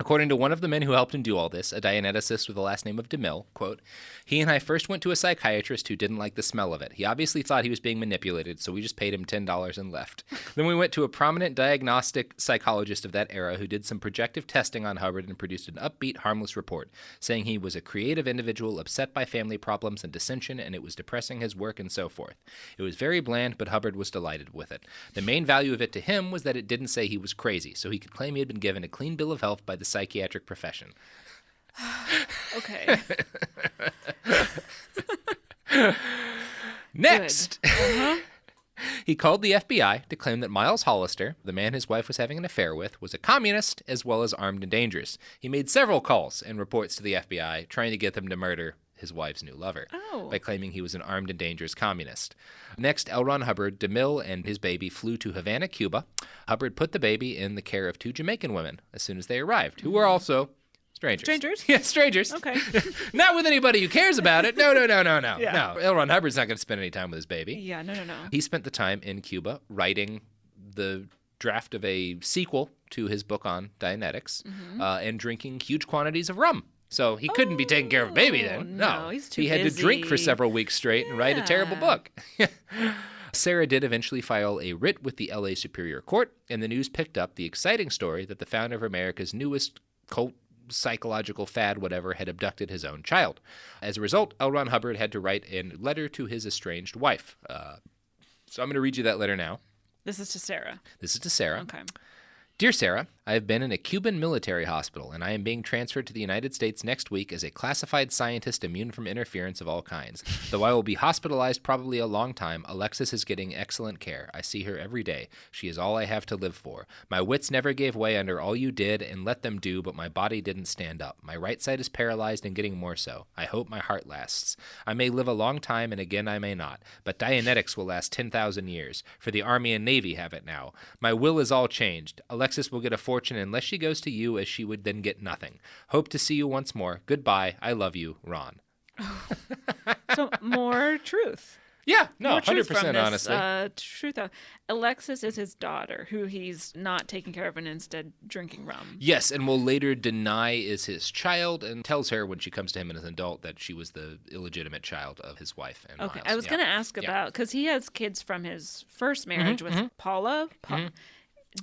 According to one of the men who helped him do all this, a Dianeticist with the last name of DeMille, quote, "He and I first went to a psychiatrist who didn't like the smell of it. He obviously thought he was being manipulated, so we just paid him $10 and left. Then we went to a prominent diagnostic psychologist of that era who did some projective testing on Hubbard and produced an upbeat, harmless report, saying he was a creative individual upset by family problems and dissension, and it was depressing his work and so forth. It was very bland, but Hubbard was delighted with it. The main value of it to him was that it didn't say he was crazy, so he could claim he had been given a clean bill of health by the psychiatric profession." Okay. Next, Uh-huh. he called the FBI to claim that Miles Hollister, the man his wife was having an affair with, was a communist as well as armed and dangerous. He made several calls and reports to the FBI trying to get them to murder his wife's new lover Oh. by claiming he was an armed and dangerous communist. Next, L. Ron Hubbard, DeMille, and his baby flew to Havana, Cuba. Hubbard put the baby in the care of 2 Jamaican women as soon as they arrived, who were also strangers. Strangers? Yeah, strangers. Okay. Not with anybody who cares about it. No. Yeah. No, L. Ron Hubbard's not going to spend any time with his baby. Yeah, no. He spent the time in Cuba writing the draft of a sequel to his book on Dianetics and drinking huge quantities of rum. So he couldn't be taking care of a baby then. No, he's too He had to drink for busy. several weeks straight and write a terrible book. Sarah did eventually file a writ with the LA Superior Court, and the news picked up the exciting story that the founder of America's newest cult psychological fad, whatever, had abducted his own child. As a result, L. Ron Hubbard had to write a letter to his estranged wife. So I'm going to read you that letter now. This is to Sarah. This is to Sarah. Okay. Dear Sarah, I have been in a Cuban military hospital, and I am being transferred to the United States next week as a classified scientist immune from interference of all kinds. Though I will be hospitalized probably a long time, Alexis is getting excellent care. I see her every day. She is all I have to live for. My wits never gave way under all you did and let them do, but my body didn't stand up. My right side is paralyzed and getting more so. I hope my heart lasts. I may live a long time, and again I may not. But Dianetics will last 10,000 years, for the Army and Navy have it now. My will is all changed. Alexis will get a fortune unless she goes to you, as she would then get nothing. Hope to see you once more. Goodbye. I love you, Ron. So more truth. Yeah, no, More truth 100% from this, honestly. Truth. Alexis is his daughter, who he's not taking care of and instead drinking rum. Yes, and will later deny is his child and tells her when she comes to him as an adult that she was the illegitimate child of his wife. And Okay, Miles. I was going to ask about, because he has kids from his first marriage with Paula.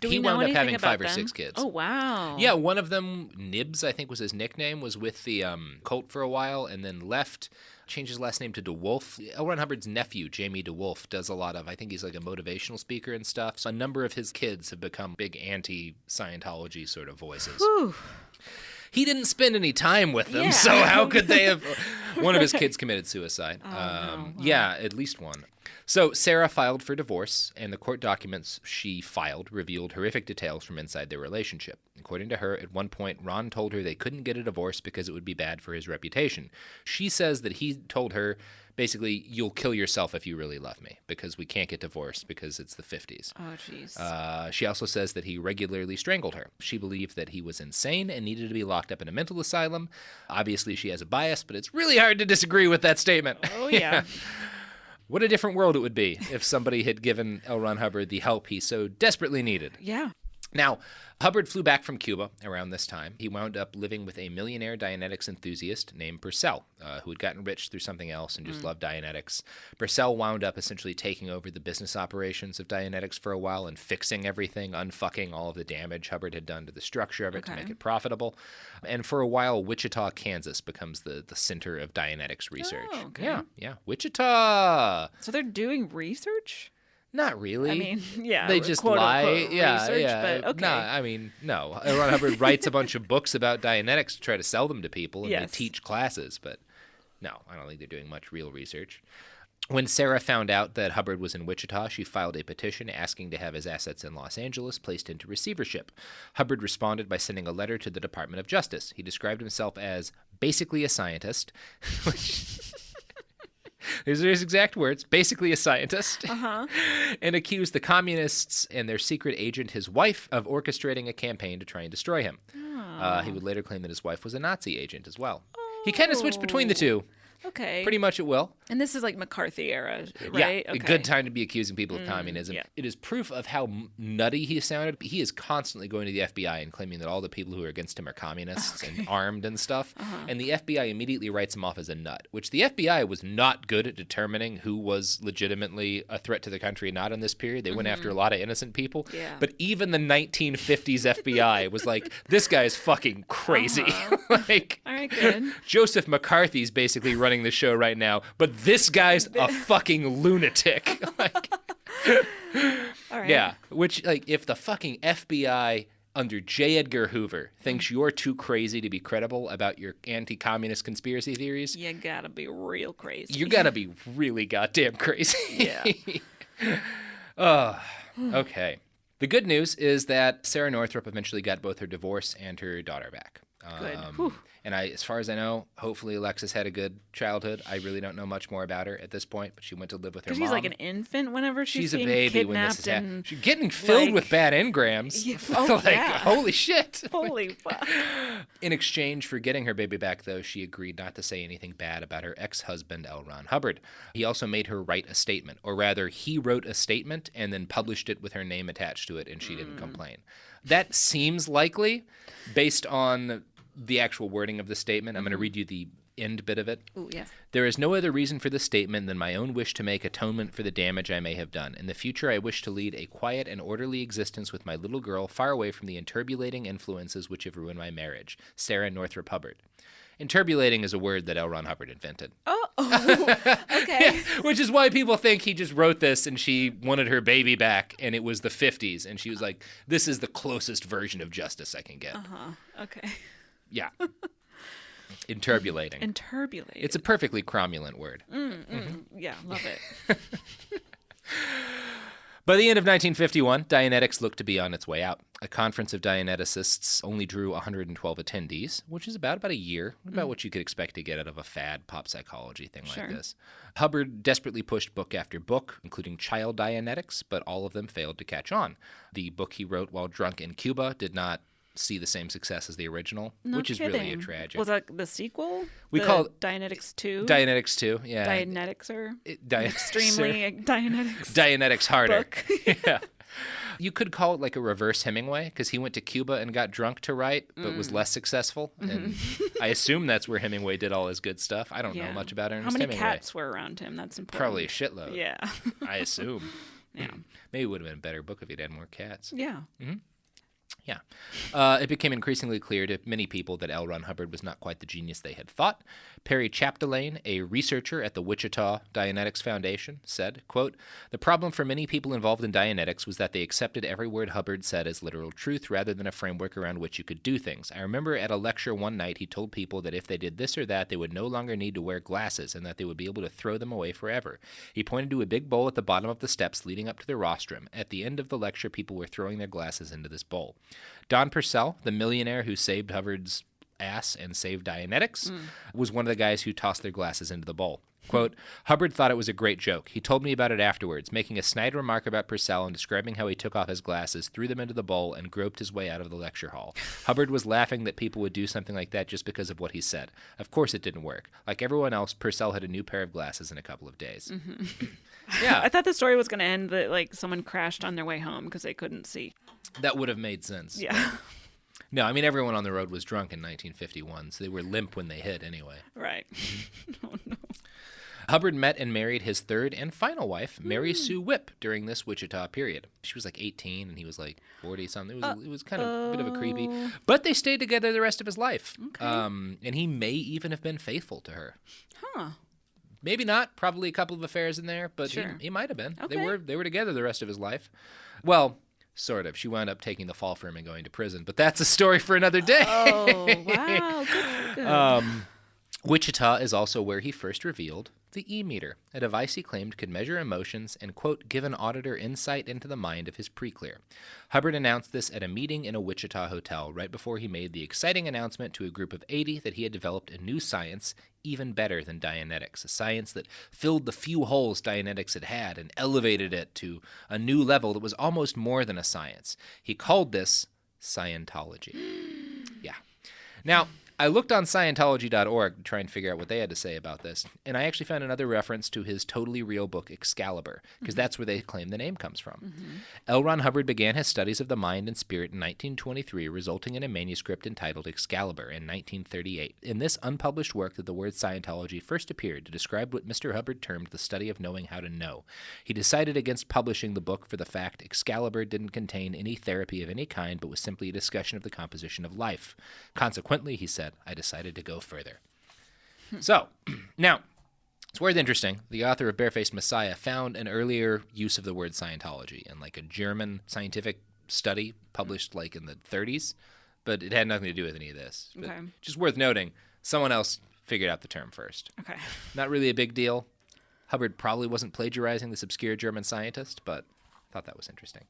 Do we He know wound up anything having about 5 or them? 6 kids. Oh, wow. Yeah, one of them, Nibs, I think was his nickname, was with the cult for a while and then left, changed his last name to DeWolf. L. Ron Hubbard's nephew, Jamie DeWolf, does a lot of, I think he's like a motivational speaker and stuff. So a number of his kids have become big anti-Scientology sort of voices. Whew. He didn't spend any time with them, Yeah. so how could they have? One of his kids committed suicide. no. Yeah, at least one. So Sarah filed for divorce, and the court documents she filed revealed horrific details from inside their relationship. According to her, at one point, Ron told her they couldn't get a divorce because it would be bad for his reputation. She says that he told her, basically, you'll kill yourself if you really love me, because we can't get divorced because it's the 50s. Oh, jeez. She also says that he regularly strangled her. She believed that he was insane and needed to be locked up in a mental asylum. Obviously, she has a bias, but it's really hard to disagree with that statement. Oh, yeah. What a different world it would be if somebody had given L. Ron Hubbard the help he so desperately needed. Yeah. Now, Hubbard flew back from Cuba around this time. He wound up living with a millionaire Dianetics enthusiast named Purcell, who had gotten rich through something else and just loved Dianetics. Purcell wound up essentially taking over the business operations of Dianetics for a while and fixing everything, unfucking all of the damage Hubbard had done to the structure of it to make it profitable. And for a while, Wichita, Kansas becomes the center of Dianetics research. Oh, okay. Yeah. Wichita! So they're doing research? Not really. I mean, yeah. They just quote, lie. unquote, Yeah, research, yeah. But okay. No, I mean, no. Ron Hubbard writes a bunch of books about Dianetics to try to sell them to people, and Yes. they teach classes. But no, I don't think they're doing much real research. When Sarah found out that Hubbard was in Wichita, she filed a petition asking to have his assets in Los Angeles placed into receivership. Hubbard responded by sending a letter to the Department of Justice. He described himself as basically a scientist, which... These are his exact words, basically a scientist, and accused the communists and their secret agent, his wife, of orchestrating a campaign to try and destroy him. He would later claim that his wife was a Nazi agent as well. He kind of switched between the two, Okay. pretty much at will. And this is like McCarthy era, right? Yeah, Okay. a good time to be accusing people of communism. yeah. It is proof of how nutty he sounded. He is constantly going to the FBI and claiming that all the people who are against him are communists and armed and stuff. And the FBI immediately writes him off as a nut, which the FBI was not good at determining who was legitimately a threat to the country and not in this period. They went after a lot of innocent people. Yeah. But even the 1950s FBI was like, this guy is fucking crazy. Like, All right, good. Joseph McCarthy's basically running the show right now, but this guy's a fucking lunatic. Like, All right. yeah, which, like, if the fucking FBI under J. Edgar Hoover thinks you're too crazy to be credible about your anti-communist conspiracy theories, You gotta be real crazy. you gotta be really goddamn crazy. Yeah. Oh, okay. The good news is that Sarah Northrop eventually got both her divorce and her daughter back. Good. And as far as I know, hopefully Alexis had a good childhood. I really don't know much more about her at this point, but she went to live with her mom. She's like an infant whenever she's a being baby when this kidnapped is and She's getting filled like- with bad engrams. Holy shit. Holy fuck. In exchange for getting her baby back, though, she agreed not to say anything bad about her ex-husband, L. Ron Hubbard. He also made her write a statement, or rather, he wrote a statement and then published it with her name attached to it, and she didn't complain. That seems likely, based on the actual wording of the statement. I'm going to read you the end bit of it. Ooh, yeah. There is no other reason for this statement than my own wish to make atonement for the damage I may have done. In the future, I wish to lead a quiet and orderly existence with my little girl, far away from the interbulating influences which have ruined my marriage. Sarah Northrop Hubbard. Interbulating is a word that L. Ron Hubbard invented. Oh, okay. Yeah, which is why people think he just wrote this and she wanted her baby back and it was the 50s. And she was like, this is the closest version of justice I can get. Okay. Yeah. Interbulating. Interbulating. It's a perfectly cromulent word. Yeah, love it. By the end of 1951, Dianetics looked to be on its way out. A conference of Dianeticists only drew 112 attendees, which is about a year, about what you could expect to get out of a fad pop psychology thing like this. Hubbard desperately pushed book after book, including Child Dianetics, but all of them failed to catch on. The book he wrote while drunk in Cuba did not see the same success as the original, which is really a tragic. Was that the sequel? We call it Dianetics 2? Dianetics 2, yeah. Dianetics are Dianetics extremely Dianetics. Dianetics harder. Book. Yeah. You could call it like a reverse Hemingway, because he went to Cuba and got drunk to write, but was less successful. And I assume that's where Hemingway did all his good stuff. I don't know much about Ernest Hemingway. How many cats were around him? That's important. Probably a shitload. Yeah. I assume. Yeah. Maybe it would have been a better book if he'd had more cats. Yeah. Yeah. It became increasingly clear to many people that L. Ron Hubbard was not quite the genius they had thought. Perry Chapdelaine, a researcher at the Wichita Dianetics Foundation, said, quote, "The problem for many people involved in Dianetics was that they accepted every word Hubbard said as literal truth rather than a framework around which you could do things. I remember at a lecture one night he told people that if they did this or that, they would no longer need to wear glasses and that they would be able to throw them away forever. He pointed to a big bowl at the bottom of the steps leading up to the rostrum. At the end of the lecture, people were throwing their glasses into this bowl. Don Purcell, the millionaire who saved Hubbard's ass and saved Dianetics, was one of the guys who tossed their glasses into the bowl. Quote, Hubbard thought it was a great joke. He told me about it afterwards, making a snide remark about Purcell and describing how he took off his glasses, threw them into the bowl, and groped his way out of the lecture hall. Hubbard was laughing that people would do something like that just because of what he said. Of course it didn't work. Like everyone else, Purcell had a new pair of glasses in a couple of days. Yeah. I thought the story was going to end that like someone crashed on their way home because they couldn't see. That would have made sense. Yeah. No, I mean, everyone on the road was drunk in 1951, so they were limp when they hit anyway. Right. Oh, no. Hubbard met and married his third and final wife, Mary Sue Whipp, during this Wichita period. She was like 18 and he was like 40-something. It was kind of a bit of a creepy. But they stayed together the rest of his life. Okay. And he may even have been faithful to her. Huh. Maybe not. Probably a couple of affairs in there, but Sure. he might have been. Okay. They were together the rest of his life. Well, sort of. She wound up taking the fall for him and going to prison, but that's a story for another day. Oh, wow. Good. Wichita is also where he first revealed the E-meter, a device he claimed could measure emotions and, quote, give an auditor insight into the mind of his pre-clear. Hubbard announced this at a meeting in a Wichita hotel right before he made the exciting announcement to a group of 80 that he had developed a new science even better than Dianetics, a science that filled the few holes Dianetics had had and elevated it to a new level that was almost more than a science. He called this Scientology. Yeah. Now, I looked on Scientology.org to try and figure out what they had to say about this, and I actually found another reference to his totally real book, Excalibur, because that's where they claim the name comes from. L. Ron Hubbard began his studies of the mind and spirit in 1923, resulting in a manuscript entitled Excalibur in 1938. In this unpublished work that the word Scientology first appeared to describe what Mr. Hubbard termed the study of knowing how to know. He decided against publishing the book for the fact Excalibur didn't contain any therapy of any kind, but was simply a discussion of the composition of life. Consequently, he said, I decided to go further. So, now, it's worth interesting. The author of Barefaced Messiah found an earlier use of the word Scientology in like a German scientific study published like in the 30s, but it had nothing to do with any of this. But Okay. just worth noting, someone else figured out the term first. Okay. Not really a big deal. Hubbard probably wasn't plagiarizing this obscure German scientist, but I thought that was interesting.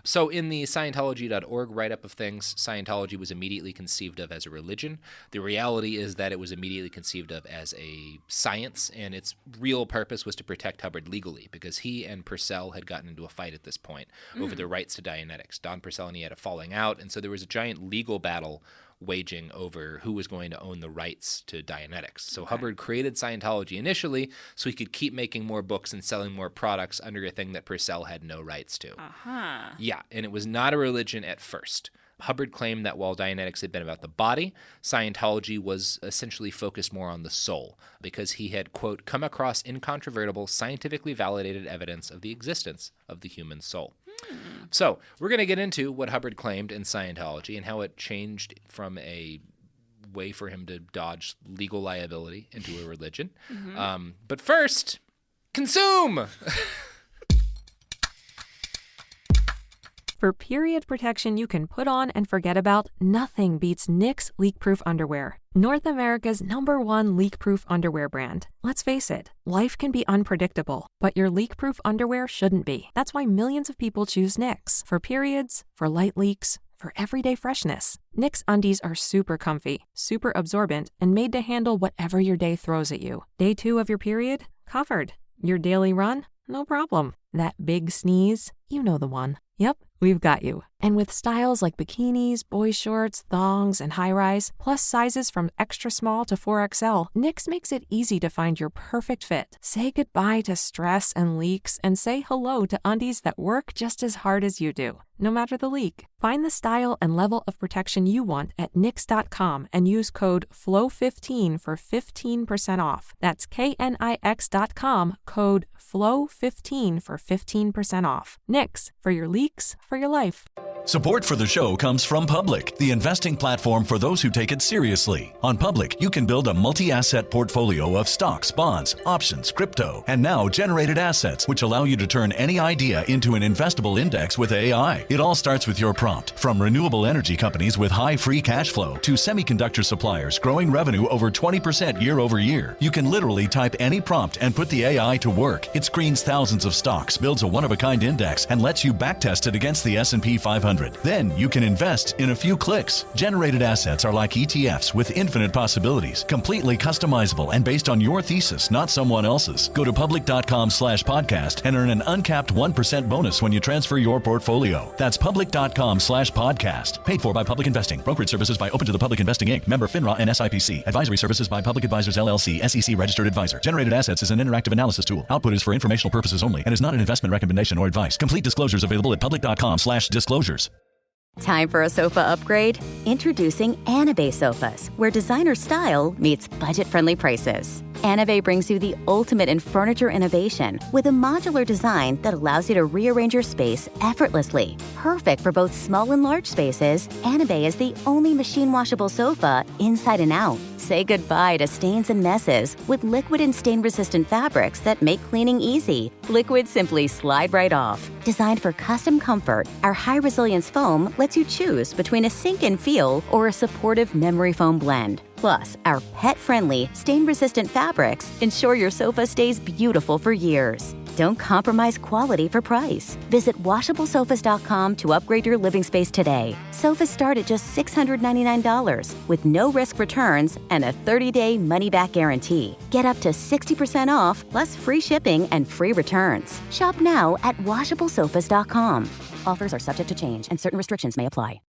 So in the Scientology.org write-up of things, Scientology was immediately conceived of as a religion. The reality is that it was immediately conceived of as a science, and its real purpose was to protect Hubbard legally, because he and Purcell had gotten into a fight at this point over the rights to Dianetics. Don Purcell and he had a falling out, and so there was a giant legal battle waging over who was going to own the rights to Dianetics. So Hubbard created Scientology initially so he could keep making more books and selling more products under a thing that Purcell had no rights to. Yeah, and it was not a religion at first. Hubbard claimed that while Dianetics had been about the body, Scientology was essentially focused more on the soul, because he had, quote, come across incontrovertible, scientifically validated evidence of the existence of the human soul. So we're going to get into what Hubbard claimed in Scientology and how it changed from a way for him to dodge legal liability into a religion. But first, consume! For period protection you can put on and forget about, nothing beats Knix leak-proof underwear. North America's #1 leak-proof underwear brand. Let's face it, life can be unpredictable, but your leak-proof underwear shouldn't be. That's why millions of people choose Knix. For periods, for light leaks, for everyday freshness. Knix undies are super comfy, super absorbent, and made to handle whatever your day throws at you. Day 2 of your period? Covered. Your daily run? No problem. That big sneeze? You know the one. Yep, we've got you. And with styles like bikinis, boy shorts, thongs, and high-rise, plus sizes from extra small to 4XL, Knix makes it easy to find your perfect fit. Say goodbye to stress and leaks, and say hello to undies that work just as hard as you do, no matter the leak. Find the style and level of protection you want at Knix.com and use code FLOW15 for 15% off. That's KNIX.com, code FLOW15 for 15% off. Knix, for your leaks, for your life. Support for the show comes from Public, the investing platform for those who take it seriously. On Public, you can build a multi-asset portfolio of stocks, bonds, options, crypto, and now generated assets, which allow you to turn any idea into an investable index with AI. It all starts with your prompt. From renewable energy companies with high free cash flow to semiconductor suppliers growing revenue over 20% year over year, you can literally type any prompt and put the AI to work. It screens thousands of stocks, builds a one-of-a-kind index, and lets you backtest it against the S&P 500. Then you can invest in a few clicks. Generated assets are like ETFs with infinite possibilities, completely customizable and based on your thesis, not someone else's. Go to public.com/podcast and earn an uncapped 1% bonus when you transfer your portfolio. That's public.com/podcast. Paid for by Public Investing. Brokerage services by Open to the Public Investing Inc. Member FINRA and SIPC. Advisory services by Public Advisors LLC, SEC registered advisor. Generated assets is an interactive analysis tool. Output is for informational purposes only and is not an investment recommendation or advice. Complete disclosures available at public.com/disclosures. Time for a sofa upgrade? Introducing Anabay Sofas, where designer style meets budget-friendly prices. Anabay brings you the ultimate in furniture innovation with a modular design that allows you to rearrange your space effortlessly. Perfect for both small and large spaces, Anabay is the only machine-washable sofa inside and out. Say goodbye to stains and messes with liquid and stain-resistant fabrics that make cleaning easy. Liquids simply slide right off. Designed for custom comfort, our high-resilience foam lets you choose between a sink-in feel or a supportive memory foam blend. Plus, our pet-friendly, stain-resistant fabrics ensure your sofa stays beautiful for years. Don't compromise quality for price. Visit washablesofas.com to upgrade your living space today. Sofas start at just $699 with no risk returns and a 30-day money-back guarantee. Get up to 60% off plus free shipping and free returns. Shop now at washablesofas.com. Offers are subject to change and certain restrictions may apply.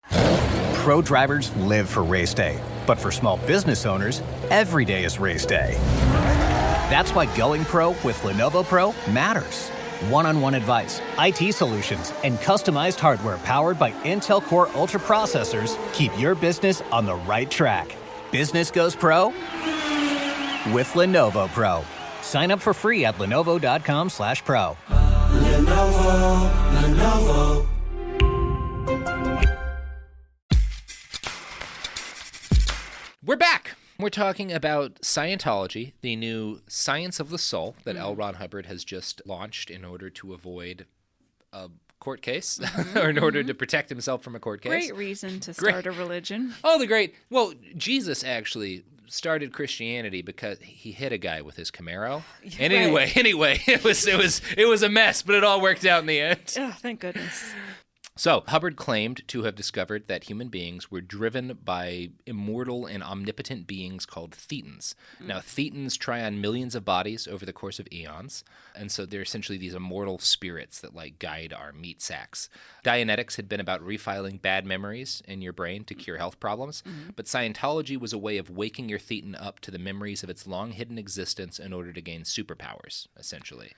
Pro drivers live for race day, but for small business owners, every day is race day. That's why going pro with Lenovo Pro matters. One-on-one advice, IT solutions, and customized hardware powered by Intel Core Ultra processors keep your business on the right track. Business goes pro with Lenovo Pro. Sign up for free at lenovo.com/pro. Lenovo. We're back. We're talking about Scientology, the new science of the soul that L. Ron Hubbard has just launched in order to avoid a court case or in order to protect himself from a court case. Great reason to start a religion. Well, Jesus actually started Christianity because he hit a guy with his Camaro. And anyway, it was a mess, but it all worked out in the end. Oh, thank goodness. So, Hubbard claimed to have discovered that human beings were driven by immortal and omnipotent beings called thetans. Now, thetans try on millions of bodies over the course of eons, and so they're essentially these immortal spirits that, like, guide our meat sacks. Dianetics had been about refiling bad memories in your brain to cure health problems, but Scientology was a way of waking your thetan up to the memories of its long-hidden existence in order to gain superpowers, essentially.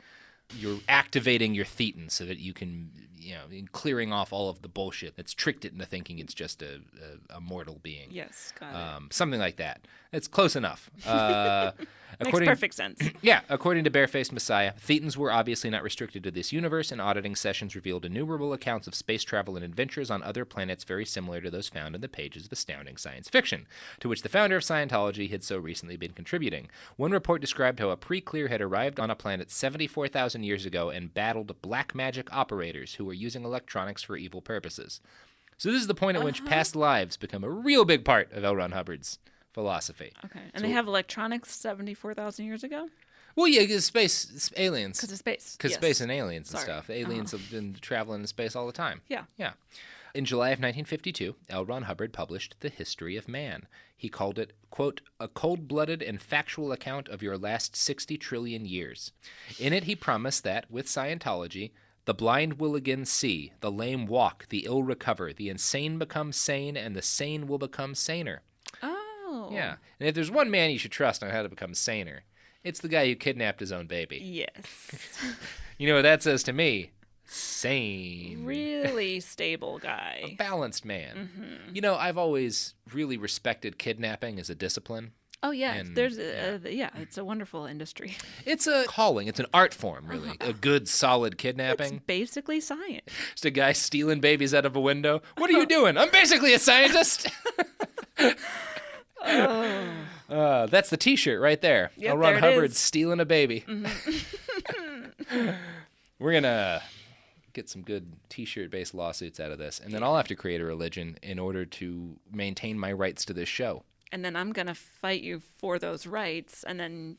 You're activating your thetan so that you can, clearing off all of the bullshit that's tricked it into thinking it's just a mortal being. Yes, got it. Something like that. It's close enough. Makes perfect sense. Yeah, according to Barefaced Messiah, thetans were obviously not restricted to this universe, and auditing sessions revealed innumerable accounts of space travel and adventures on other planets very similar to those found in the pages of astounding science fiction, to which the founder of Scientology had so recently been contributing. One report described how a pre-clear had arrived on a planet 74,000 years ago and battled black magic operators who were using electronics for evil purposes. So this is the point at which past lives become a real big part of L. Ron Hubbard's philosophy. Okay. And they have electronics 74,000 years ago? Well, yeah, because space, aliens. Because of space. Because yes. space and aliens and Sorry. stuff. Aliens have been traveling in space all the time. Yeah. Yeah. In July of 1952, L. Ron Hubbard published The History of Man. He called it, quote, a cold-blooded and factual account of your last 60 trillion years. In it, he promised that, with Scientology, the blind will again see, the lame walk, the ill recover, the insane become sane, and the sane will become saner. Oh. Yeah. And if there's one man you should trust on how to become saner, it's the guy who kidnapped his own baby. Yes. You know what that says to me? Sane. Really stable guy. A balanced man. Mm-hmm. I've always really respected kidnapping as a discipline. Oh, yeah. And, It's a wonderful industry. It's a calling. It's an art form, really. A good, solid kidnapping. It's basically science. Just a guy stealing babies out of a window. What are you doing? I'm basically a scientist. That's the T-shirt right there. Yep, L. Ron there it Hubbard is. stealing a baby. Mm-hmm. We're going to get some good T-shirt-based lawsuits out of this, and then I'll have to create a religion in order to maintain my rights to this show. And then I'm going to fight you for those rights, and then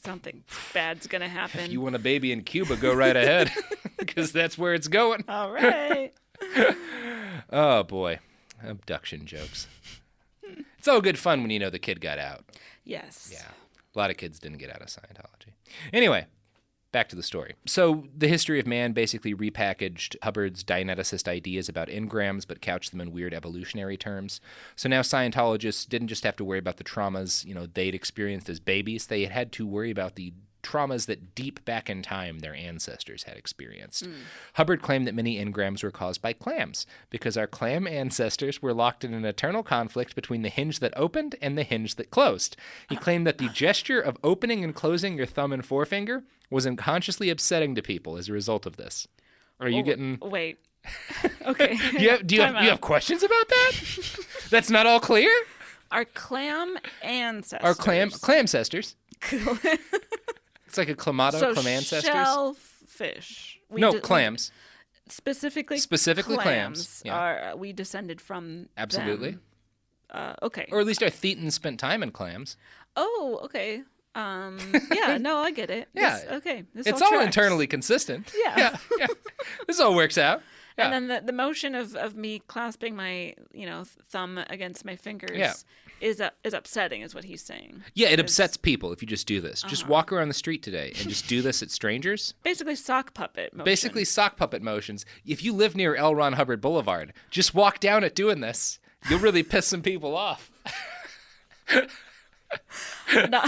something bad's going to happen. If you want a baby in Cuba, go right ahead, because that's where it's going. All right. Oh, boy. Abduction jokes. It's all good fun when you know the kid got out. Yes. Yeah. A lot of kids didn't get out of Scientology. Anyway, back to the story. So The History of Man basically repackaged Hubbard's Dianeticist ideas about engrams, but couched them in weird evolutionary terms. So now Scientologists didn't just have to worry about the traumas, they'd experienced as babies. They had to worry about the traumas that deep back in time their ancestors had experienced. Hubbard claimed that many engrams were caused by clams, because our clam ancestors were locked in an eternal conflict between the hinge that opened and the hinge that closed. He claimed that the gesture of opening and closing your thumb and forefinger was unconsciously upsetting to people as a result of this. Are you getting... Wait. Okay. Do you have questions about that? That's not all clear? Our clam ancestors. Our clamcestors. It's like a clamato, So clamancestors. shellfish. Clams. Specifically clams. Yeah. We descended from Absolutely. them. Okay. Or at least our thetans spent time in clams. Oh, okay. Yeah, no, I get it. Yeah. This It's all all tracks. internally consistent. Yeah. Yeah. This all works out. Yeah. And then the motion of me clasping my thumb against my fingers Yeah. is upsetting, is what he's saying. Yeah, it upsets people if you just do this. Just walk around the street today and just do this at strangers. Basically sock puppet motion. Basically sock puppet motions. If you live near L. Ron Hubbard Boulevard, just walk down it doing this. You'll really piss some people off. No,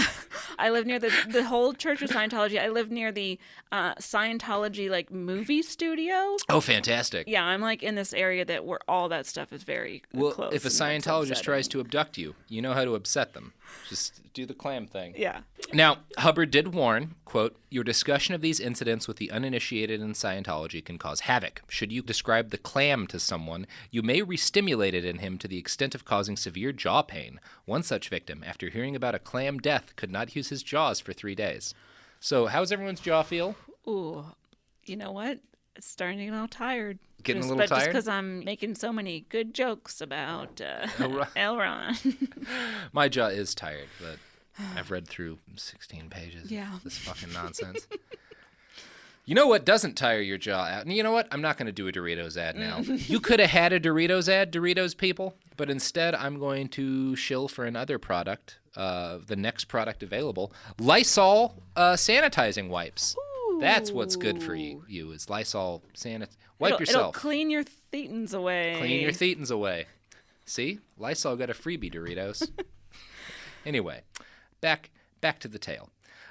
I live near the whole Church of Scientology. I live near the Scientology movie studio. Oh, fantastic. Yeah, I'm in this area where all that stuff is very Well, close. if a and it's Scientologist tries upsetting. to abduct you, you know how to upset them. Just do the clam thing. Yeah. Now, Hubbard did warn, quote, your discussion of these incidents with the uninitiated in Scientology can cause havoc. Should you describe the clam to someone, you may re-stimulate it in him to the extent of causing severe jaw pain. One such victim, after hearing about a clam death, could not use his jaws for 3 days. So how's everyone's jaw feel? Ooh, you know what? It's starting to get all tired. Getting a little Just tired? because I'm making so many good jokes about Elron. Elron. My jaw is tired, but I've read through 16 pages Yeah. of this fucking nonsense. You know what doesn't tire your jaw out? And you know what? I'm not going to do a Doritos ad now. You could have had a Doritos ad, Doritos people, but instead I'm going to shill for another product, the next product available, Lysol sanitizing wipes. Ooh. That's what's good for you is Lysol Wipe yourself. It'll clean your thetans away. Clean your thetans away. See? Lysol got a freebie, Doritos. Anyway, back to the tale.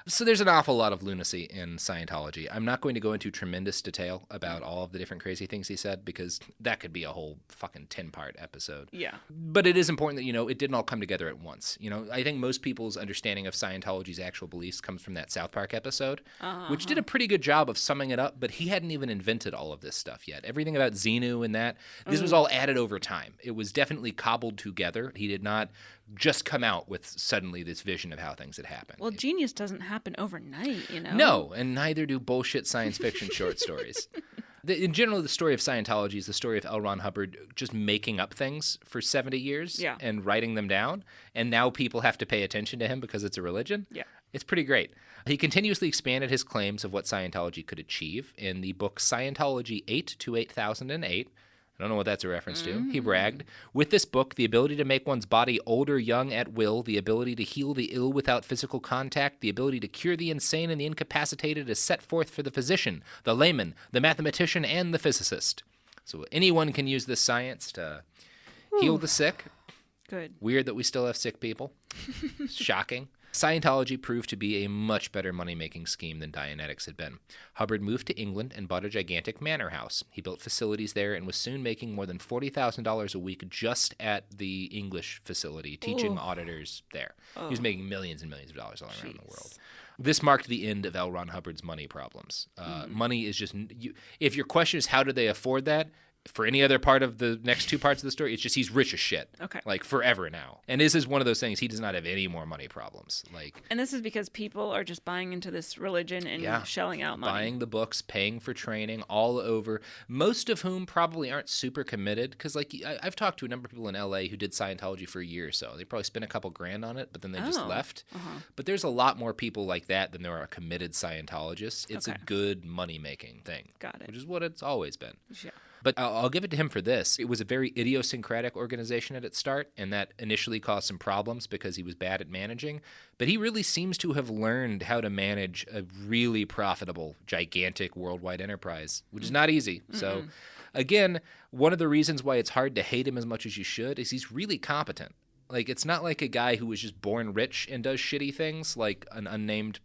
So there's an awful lot of lunacy in Scientology. I'm not going to go into tremendous detail about all of the different crazy things he said because that could be a whole fucking 10-part episode. Yeah. But it is important that, it didn't all come together at once. I think most people's understanding of Scientology's actual beliefs comes from that South Park episode, which did a pretty good job of summing it up, but he hadn't even invented all of this stuff yet. Everything about Xenu and this was all added over time. It was definitely cobbled together. He did not just come out with suddenly this vision of how things had happened. Well, genius doesn't happen overnight, No, and neither do bullshit science fiction short stories. In general, the story of Scientology is the story of L. Ron Hubbard just making up things for 70 years and writing them down, and now people have to pay attention to him because it's a religion. Yeah. It's pretty great. He continuously expanded his claims of what Scientology could achieve in the book Scientology 8 to 8008. I don't know what that's a reference to. He bragged, with this book, the ability to make one's body old or young at will, the ability to heal the ill without physical contact, the ability to cure the insane and the incapacitated is set forth for the physician, the layman, the mathematician, and the physicist. So anyone can use this science to heal the sick. Good. Weird that we still have sick people. Shocking. Scientology proved to be a much better money-making scheme than Dianetics had been. Hubbard moved to England and bought a gigantic manor house. He built facilities there and was soon making more than $40,000 a week just at the English facility, teaching auditors there. He was making millions and millions of dollars all around the world. This marked the end of L. Ron Hubbard's money problems. Money is just... if your question is how did they afford that, for any other part of the next two parts of the story, it's just he's rich as shit. Okay. Like forever now. And this is one of those things, he does not have any more money problems. And this is because people are just buying into this religion and shelling out money. Buying the books, paying for training all over, most of whom probably aren't super committed. Because I've talked to a number of people in LA who did Scientology for a year or so. They probably spent a couple grand on it, but then they just left. But there's a lot more people like that than there are committed Scientologists. It's a good money-making thing. Got it. Which is what it's always been. Yeah. But I'll give it to him for this. It was a very idiosyncratic organization at its start, and that initially caused some problems because he was bad at managing. But he really seems to have learned how to manage a really profitable, gigantic worldwide enterprise, which is not easy. So, again, one of the reasons why it's hard to hate him as much as you should is he's really competent. It's not like a guy who was just born rich and does shitty things, like an unnamed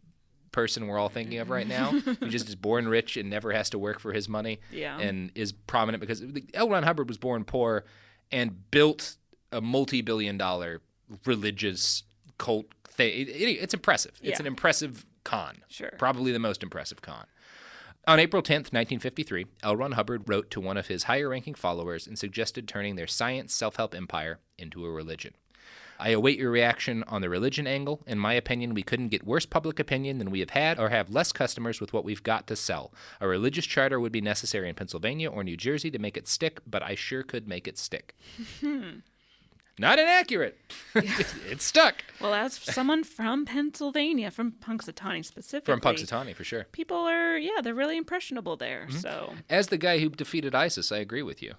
person we're all thinking of right now, who just is born rich and never has to work for his money and is prominent because L. Ron Hubbard was born poor and built a multi-billion-dollar religious cult thing. It's impressive. It's an impressive con. Sure. Probably the most impressive con. On April 10th, 1953, L. Ron Hubbard wrote to one of his higher-ranking followers and suggested turning their science self-help empire into a religion. I await your reaction on the religion angle. In my opinion, we couldn't get worse public opinion than we have had or have less customers with what we've got to sell. A religious charter would be necessary in Pennsylvania or New Jersey to make it stick, but I sure could make it stick. Not inaccurate. It's stuck. Well, as someone from Pennsylvania, from Punxsutawney specifically. From Punxsutawney, for sure. People are, they're really impressionable there. So, as the guy who defeated ISIS, I agree with you.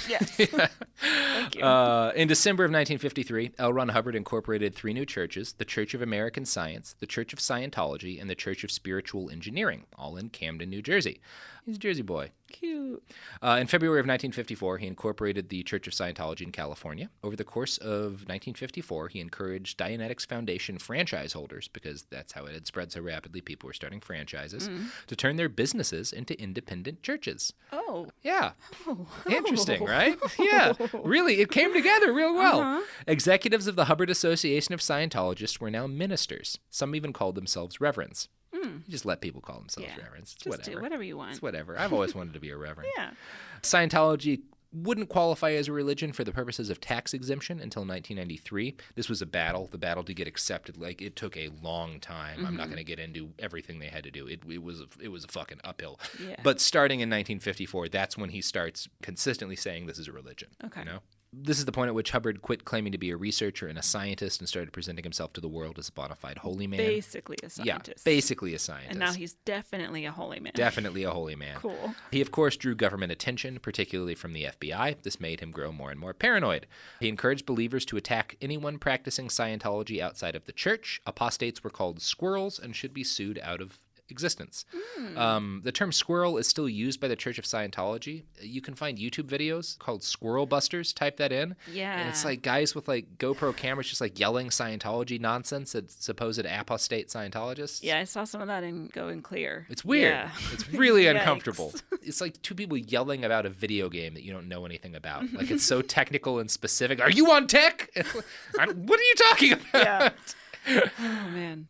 Yes. Thank you. In December of 1953, L. Ron Hubbard incorporated 3 new churches, the Church of American Science, the Church of Scientology, and the Church of Spiritual Engineering, all in Camden, New Jersey. He's a Jersey boy. Cute. In February of 1954, he incorporated the Church of Scientology in California. Over the course of 1954, he encouraged Dianetics Foundation franchise holders, because that's how it had spread so rapidly, people were starting franchises, to turn their businesses into independent churches. Oh. Yeah. Interesting, right? Yeah. Really, it came together real well. Executives of the Hubbard Association of Scientologists were now ministers. Some even called themselves reverends. You just let people call themselves reverends. It's just whatever. Do whatever you want. It's whatever. I've always wanted to be a reverend. Yeah. Scientology wouldn't qualify as a religion for the purposes of tax exemption until 1993. This was a battle, the battle to get accepted. It took a long time. I'm not going to get into everything they had to do. It was a fucking uphill. Yeah. But starting in 1954, that's when he starts consistently saying this is a religion. Okay. This is the point at which Hubbard quit claiming to be a researcher and a scientist and started presenting himself to the world as a bona fide holy man. Basically a scientist. Yeah, basically a scientist. And now he's definitely a holy man. Definitely a holy man. Cool. He, of course, drew government attention, particularly from the FBI. This made him grow more and more paranoid. He encouraged believers to attack anyone practicing Scientology outside of the church. Apostates were called squirrels and should be sued out of existence. The term squirrel is still used by the Church of Scientology. You can find YouTube videos called Squirrel Busters. Type that in. Yeah. And it's like guys with like GoPro cameras just like yelling Scientology nonsense at supposed apostate Scientologists. Yeah, I saw some of that in Going Clear. It's weird. Yeah. It's really uncomfortable. It's like two people yelling about a video game that you don't know anything about. Like it's so technical and specific. Are you on tech? What are you talking about? Yeah. Oh, man.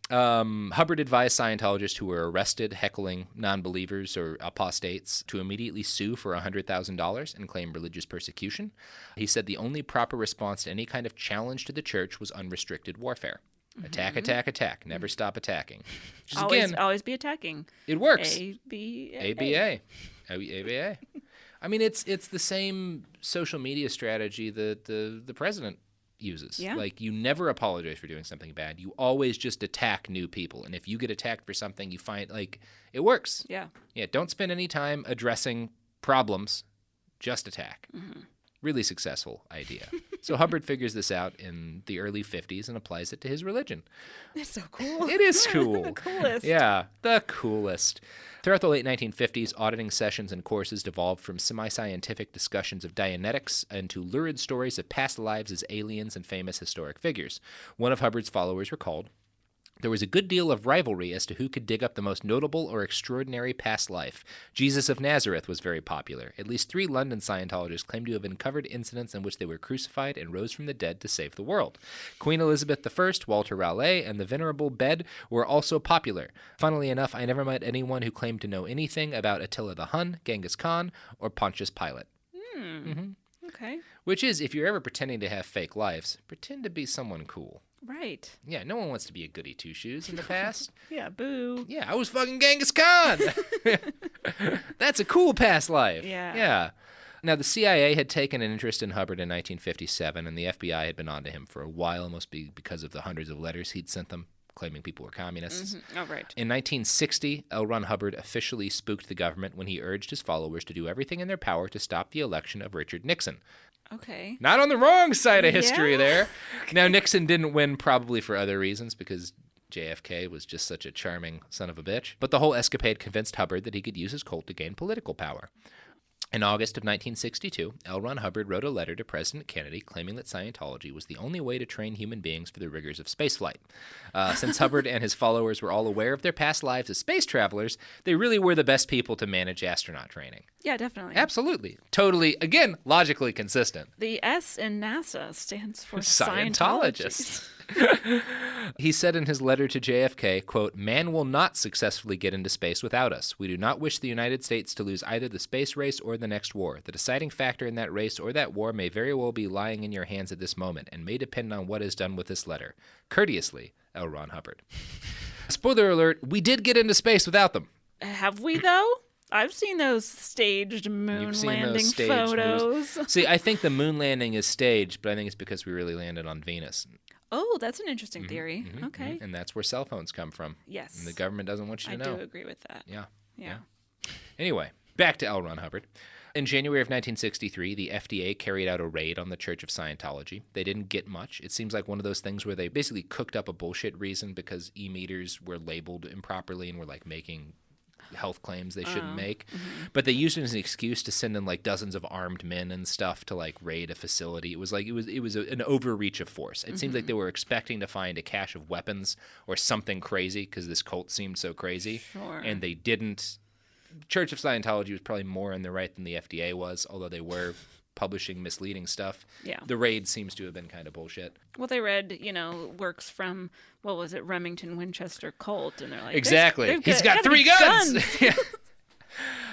Hubbard advised Scientologists who were arrested heckling non-believers or apostates to immediately sue for $100,000 and claim religious persecution. He said the only proper response to any kind of challenge to the church was unrestricted warfare. Attack, attack, attack. Never stop attacking. Which is, always be attacking. It works. ABA. ABA. I mean, it's the same social media strategy that the president uses. Yeah. Like, you never apologize for doing something bad. You always just attack new people. And if you get attacked for something, you find, like, it works. Yeah. Yeah, don't spend any time addressing problems. Just attack. Mm-hmm. Really successful idea. So Hubbard figures this out in the early 50s and applies it to his religion. It's so cool. It is cool. The coolest. Yeah, the coolest. Throughout the late 1950s, auditing sessions and courses devolved from semi-scientific discussions of Dianetics into lurid stories of past lives as aliens and famous historic figures. One of Hubbard's followers recalled, "There was a good deal of rivalry as to who could dig up the most notable or extraordinary past life. Jesus of Nazareth was very popular. At least 3 London Scientologists claimed to have uncovered incidents in which they were crucified and rose from the dead to save the world. Queen Elizabeth I, Walter Raleigh, and the Venerable Bed were also popular. Funnily enough, I never met anyone who claimed to know anything about Attila the Hun, Genghis Khan, or Pontius Pilate." Okay. Which is, if you're ever pretending to have fake lives, pretend to be someone cool. Right. Yeah, no one wants to be a goody two-shoes in the past. Yeah, boo. Yeah, I was fucking Genghis Khan. That's a cool past life. Yeah. Yeah. Now, the CIA had taken an interest in Hubbard in 1957, and the FBI had been on to him for a while, must be because of the hundreds of letters he'd sent them, claiming people were communists. Mm-hmm. Oh, right. In 1960, L. Ron Hubbard officially spooked the government when he urged his followers to do everything in their power to stop the election of Richard Nixon. Okay. Not on the wrong side of history there. Now, Nixon didn't win probably for other reasons because JFK was just such a charming son of a bitch. But the whole escapade convinced Hubbard that he could use his cult to gain political power. In August of 1962, L. Ron Hubbard wrote a letter to President Kennedy claiming that Scientology was the only way to train human beings for the rigors of spaceflight. Since Hubbard and his followers were all aware of their past lives as space travelers, they really were the best people to manage astronaut training. Yeah, definitely. Absolutely. Totally, again, logically consistent. The S in NASA stands for Scientologists. He said in his letter to JFK, quote, "Man will not successfully get into space without us. We do not wish the United States to lose either the space race or the next war. The deciding factor in that race or that war may very well be lying in your hands at this moment and may depend on what is done with this letter. Courteously, L. Ron Hubbard." Spoiler alert, we did get into space without them. Have we, though? I've seen those staged moon landing photos. See, I think the moon landing is staged, but I think it's because we really landed on Venus. Oh, that's an interesting theory. Okay. And that's where cell phones come from. Yes. And the government doesn't want you to know. I do agree with that. Yeah. Anyway, back to L. Ron Hubbard. In January of 1963, the FDA carried out a raid on the Church of Scientology. They didn't get much. It seems like one of those things where they basically cooked up a bullshit reason because e-meters were labeled improperly and were like making health claims they shouldn't make. But they used it as an excuse to send in like dozens of armed men and stuff to like raid a facility. It was like it was an overreach of force. It seemed like they were expecting to find a cache of weapons or something crazy because this cult seemed so crazy. Sure. And they didn't. Church of Scientology was probably more in the right than the FDA was, although they were publishing misleading stuff. Yeah. The raid seems to have been kind of bullshit. Well, they read, works from, what was it, Remington Winchester cult, and they're like, exactly. He's got 3 guns. Yeah.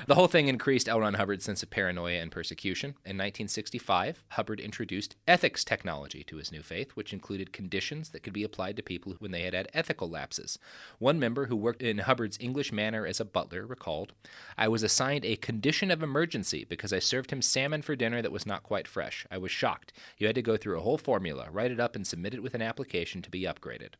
The whole thing increased L. Ron Hubbard's sense of paranoia and persecution. In 1965, Hubbard introduced ethics technology to his new faith, which included conditions that could be applied to people when they had ethical lapses. One member who worked in Hubbard's English manor as a butler recalled, "I was assigned a condition of emergency because I served him salmon for dinner that was not quite fresh. I was shocked. You had to go through a whole formula, write it up, and submit it with an application to be upgraded."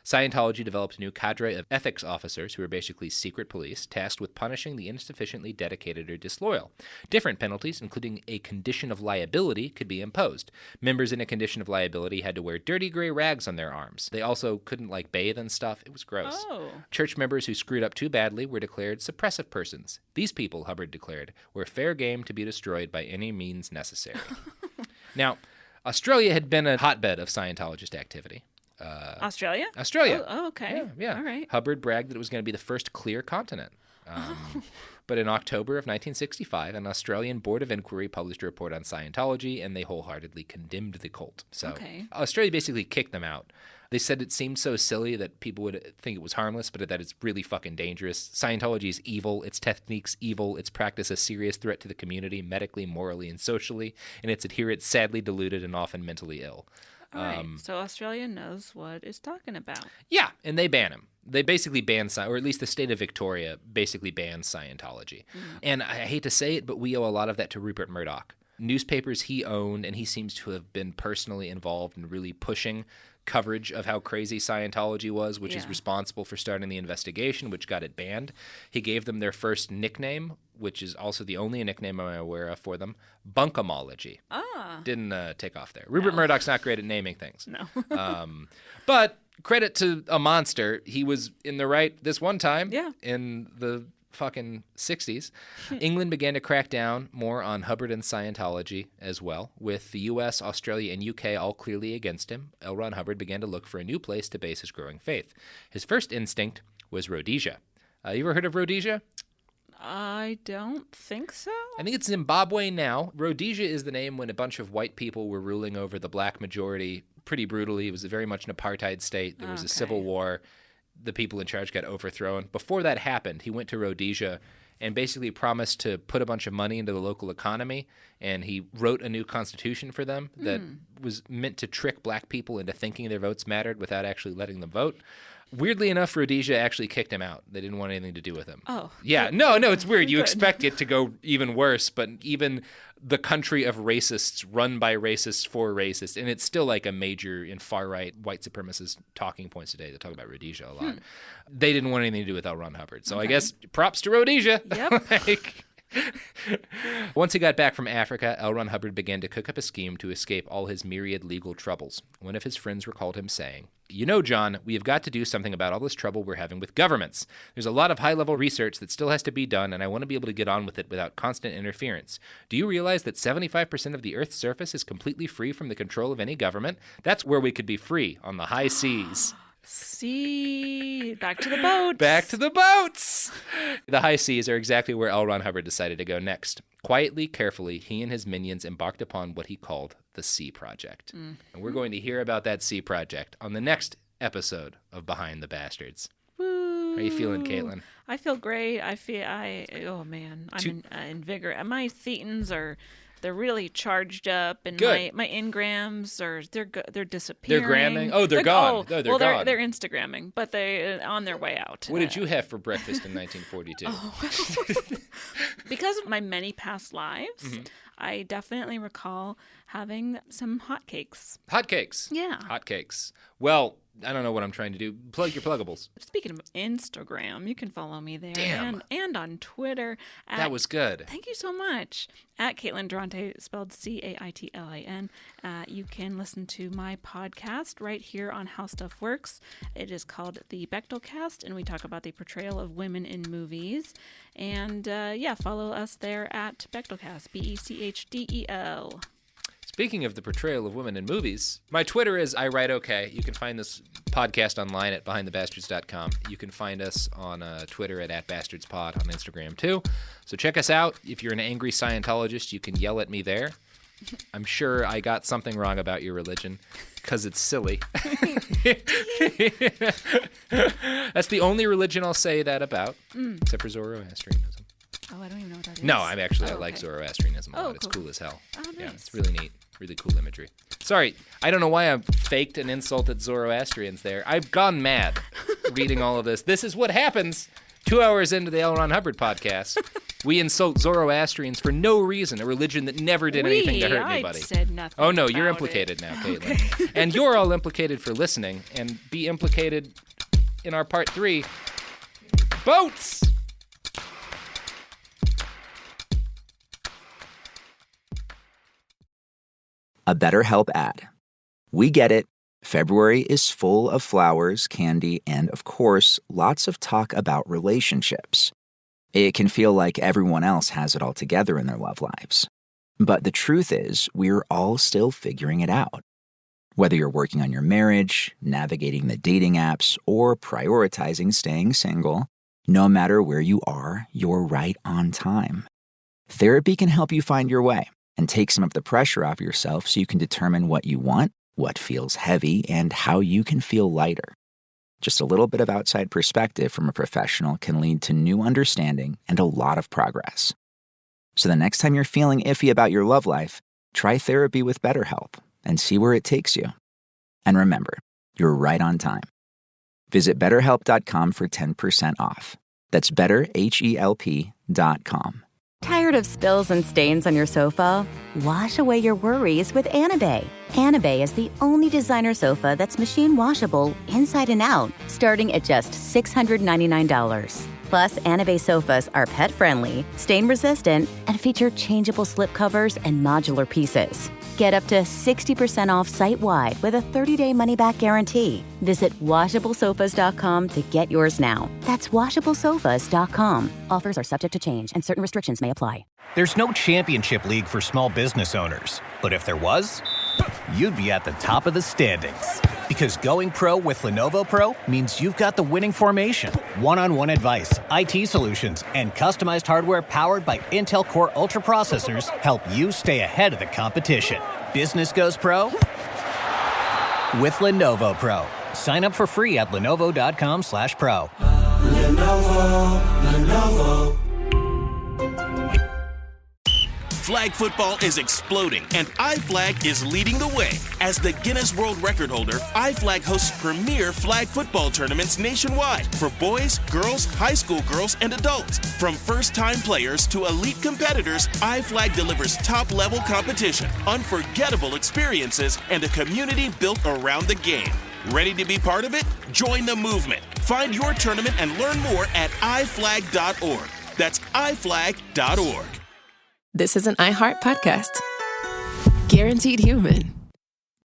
Scientology developed a new cadre of ethics officers who were basically secret police, tasked with punishing the insufficiently dedicated or disloyal. Different penalties, including a condition of liability, could be imposed. Members in a condition of liability had to wear dirty gray rags on their arms. They also couldn't, bathe and stuff. It was gross. Oh. Church members who screwed up too badly were declared suppressive persons. These people, Hubbard declared, were fair game to be destroyed by any means necessary. Now, Australia had been a hotbed of Scientologist activity. Australia? Australia. Oh, okay. Yeah. All right. Hubbard bragged that it was going to be the first clear continent. But in October of 1965, an Australian Board of Inquiry published a report on Scientology, and they wholeheartedly condemned the cult. So Australia basically kicked them out. They said it seemed so silly that people would think it was harmless, but that it's really fucking dangerous. Scientology is evil, its techniques evil, its practice a serious threat to the community, medically, morally, and socially, and its adherents sadly deluded and often mentally ill. All right. So Australia knows what it's talking about. Yeah, and they ban him. They basically ban, or at least the state of Victoria basically bans Scientology. And I hate to say it, but we owe a lot of that to Rupert Murdoch. Newspapers he owned, and he seems to have been personally involved in really pushing coverage of how crazy Scientology was, which is responsible for starting the investigation, which got it banned. He gave them their first nickname, which is also the only nickname I'm aware of for them, Bunkomology. Didn't take off there. Rupert Murdoch's not great at naming things. No. But credit to a monster. He was in the right this one time in the fucking 60s. England began to crack down more on Hubbard and Scientology as well, with the U.S., Australia, and UK all clearly against him. L. Ron Hubbard began to look for a new place to base his growing faith. His first instinct was Rhodesia. You ever heard of Rhodesia? I don't think so. I think it's Zimbabwe now. Rhodesia is the name when a bunch of white people were ruling over the black majority pretty brutally. It was very much an apartheid state. There was a civil war. The people in charge got overthrown. Before that happened, he went to Rhodesia and basically promised to put a bunch of money into the local economy, and he wrote a new constitution for them that was meant to trick black people into thinking their votes mattered without actually letting them vote. Weirdly enough, Rhodesia actually kicked him out. They didn't want anything to do with him. Oh. Yeah, no, it's weird. You expect it to go even worse, but even the country of racists run by racists for racists, and it's still like a major in far-right white supremacist talking points today. They talk about Rhodesia a lot. They didn't want anything to do with L. Ron Hubbard. So I guess props to Rhodesia. Yep. Once he got back from Africa, L. Ron Hubbard began to cook up a scheme to escape all his myriad legal troubles. One of his friends recalled him saying, "You know, John, we have got to do something about all this trouble we're having with governments. There's a lot of high-level research that still has to be done, and I want to be able to get on with it without constant interference. Do you realize that 75% of the Earth's surface is completely free from the control of any government? That's where we could be free, on the high seas." See, back to the boats. Back to the boats! The high seas are exactly where L. Ron Hubbard decided to go next. Quietly, carefully, he and his minions embarked upon what he called the Sea Project. And we're going to hear about that Sea Project on the next episode of Behind the Bastards. Woo. How are you feeling, Caitlin? I feel great. Oh man, I'm invigorated. My thetans they're really charged up, and my engrams they're disappearing. They're gramming? Oh, they're gone. They're gone. They're Instagramming, but they're on their way out. What did you have for breakfast in 1942? Because of my many past lives, I definitely recall having some hotcakes. Hotcakes? Yeah. Hotcakes. Well, I don't know what I'm trying to do. Plug your pluggables. Speaking of Instagram, you can follow me there. Damn. And on Twitter. That was good. Thank you so much. At Caitlin Durante, spelled Caitlin. You can listen to my podcast right here on How Stuff Works. It is called the Bechdel Cast, and we talk about the portrayal of women in movies. And follow us there at Bechdel Cast, Bechdel. Speaking of the portrayal of women in movies, my Twitter is I Write Okay. You can find this podcast online at BehindTheBastards.com. You can find us on Twitter at @BastardsPod, on Instagram too. So check us out. If you're an angry Scientologist, you can yell at me there. I'm sure I got something wrong about your religion, because it's silly. That's the only religion I'll say that about, except for Zoroastrianism. Oh, I don't even know what that is. No, I like Zoroastrianism a lot. It's cool as hell. Oh, nice. Yeah, it's really neat. Really cool imagery. Sorry, I don't know why I faked an insult at Zoroastrians there. I've gone mad reading all of this. This is what happens 2 hours into the L. Ron Hubbard podcast. We insult Zoroastrians for no reason, a religion that never did anything to hurt anybody. I said nothing. Oh, no, you're implicated now, Caitlin. Okay. And you're all implicated for listening, and be implicated in our part 3. Boats! A BetterHelp ad. We get it. February is full of flowers, candy, and, of course, lots of talk about relationships. It can feel like everyone else has it all together in their love lives. But the truth is, we're all still figuring it out. Whether you're working on your marriage, navigating the dating apps, or prioritizing staying single, no matter where you are, you're right on time. Therapy can help you find your way and take some of the pressure off yourself so you can determine what you want, what feels heavy, and how you can feel lighter. Just a little bit of outside perspective from a professional can lead to new understanding and a lot of progress. So the next time you're feeling iffy about your love life, try therapy with BetterHelp and see where it takes you. And remember, you're right on time. Visit BetterHelp.com for 10% off. That's BetterHelp.com. Tired of spills and stains on your sofa? Wash away your worries with Anabay. Anabay is the only designer sofa that's machine washable inside and out, starting at just $699. Plus, Anabay sofas are pet-friendly, stain-resistant, and feature changeable slip covers and modular pieces. Get up to 60% off site-wide with a 30-day money-back guarantee. Visit WashableSofas.com to get yours now. That's WashableSofas.com. Offers are subject to change, and certain restrictions may apply. There's no championship league for small business owners. But if there was, you'd be at the top of the standings. Because going pro with Lenovo Pro means you've got the winning formation. One-on-one advice, IT solutions, and customized hardware powered by Intel Core Ultra processors help you stay ahead of the competition. Business goes pro with Lenovo Pro. Sign up for free at Lenovo.com/pro. Lenovo. Flag football is exploding, and iFlag is leading the way. As the Guinness World Record holder, iFlag hosts premier flag football tournaments nationwide for boys, girls, high school girls, and adults. From first-time players to elite competitors, iFlag delivers top-level competition, unforgettable experiences, and a community built around the game. Ready to be part of it? Join the movement. Find your tournament and learn more at iflag.org. That's iflag.org. This is an iHeart podcast. Guaranteed human.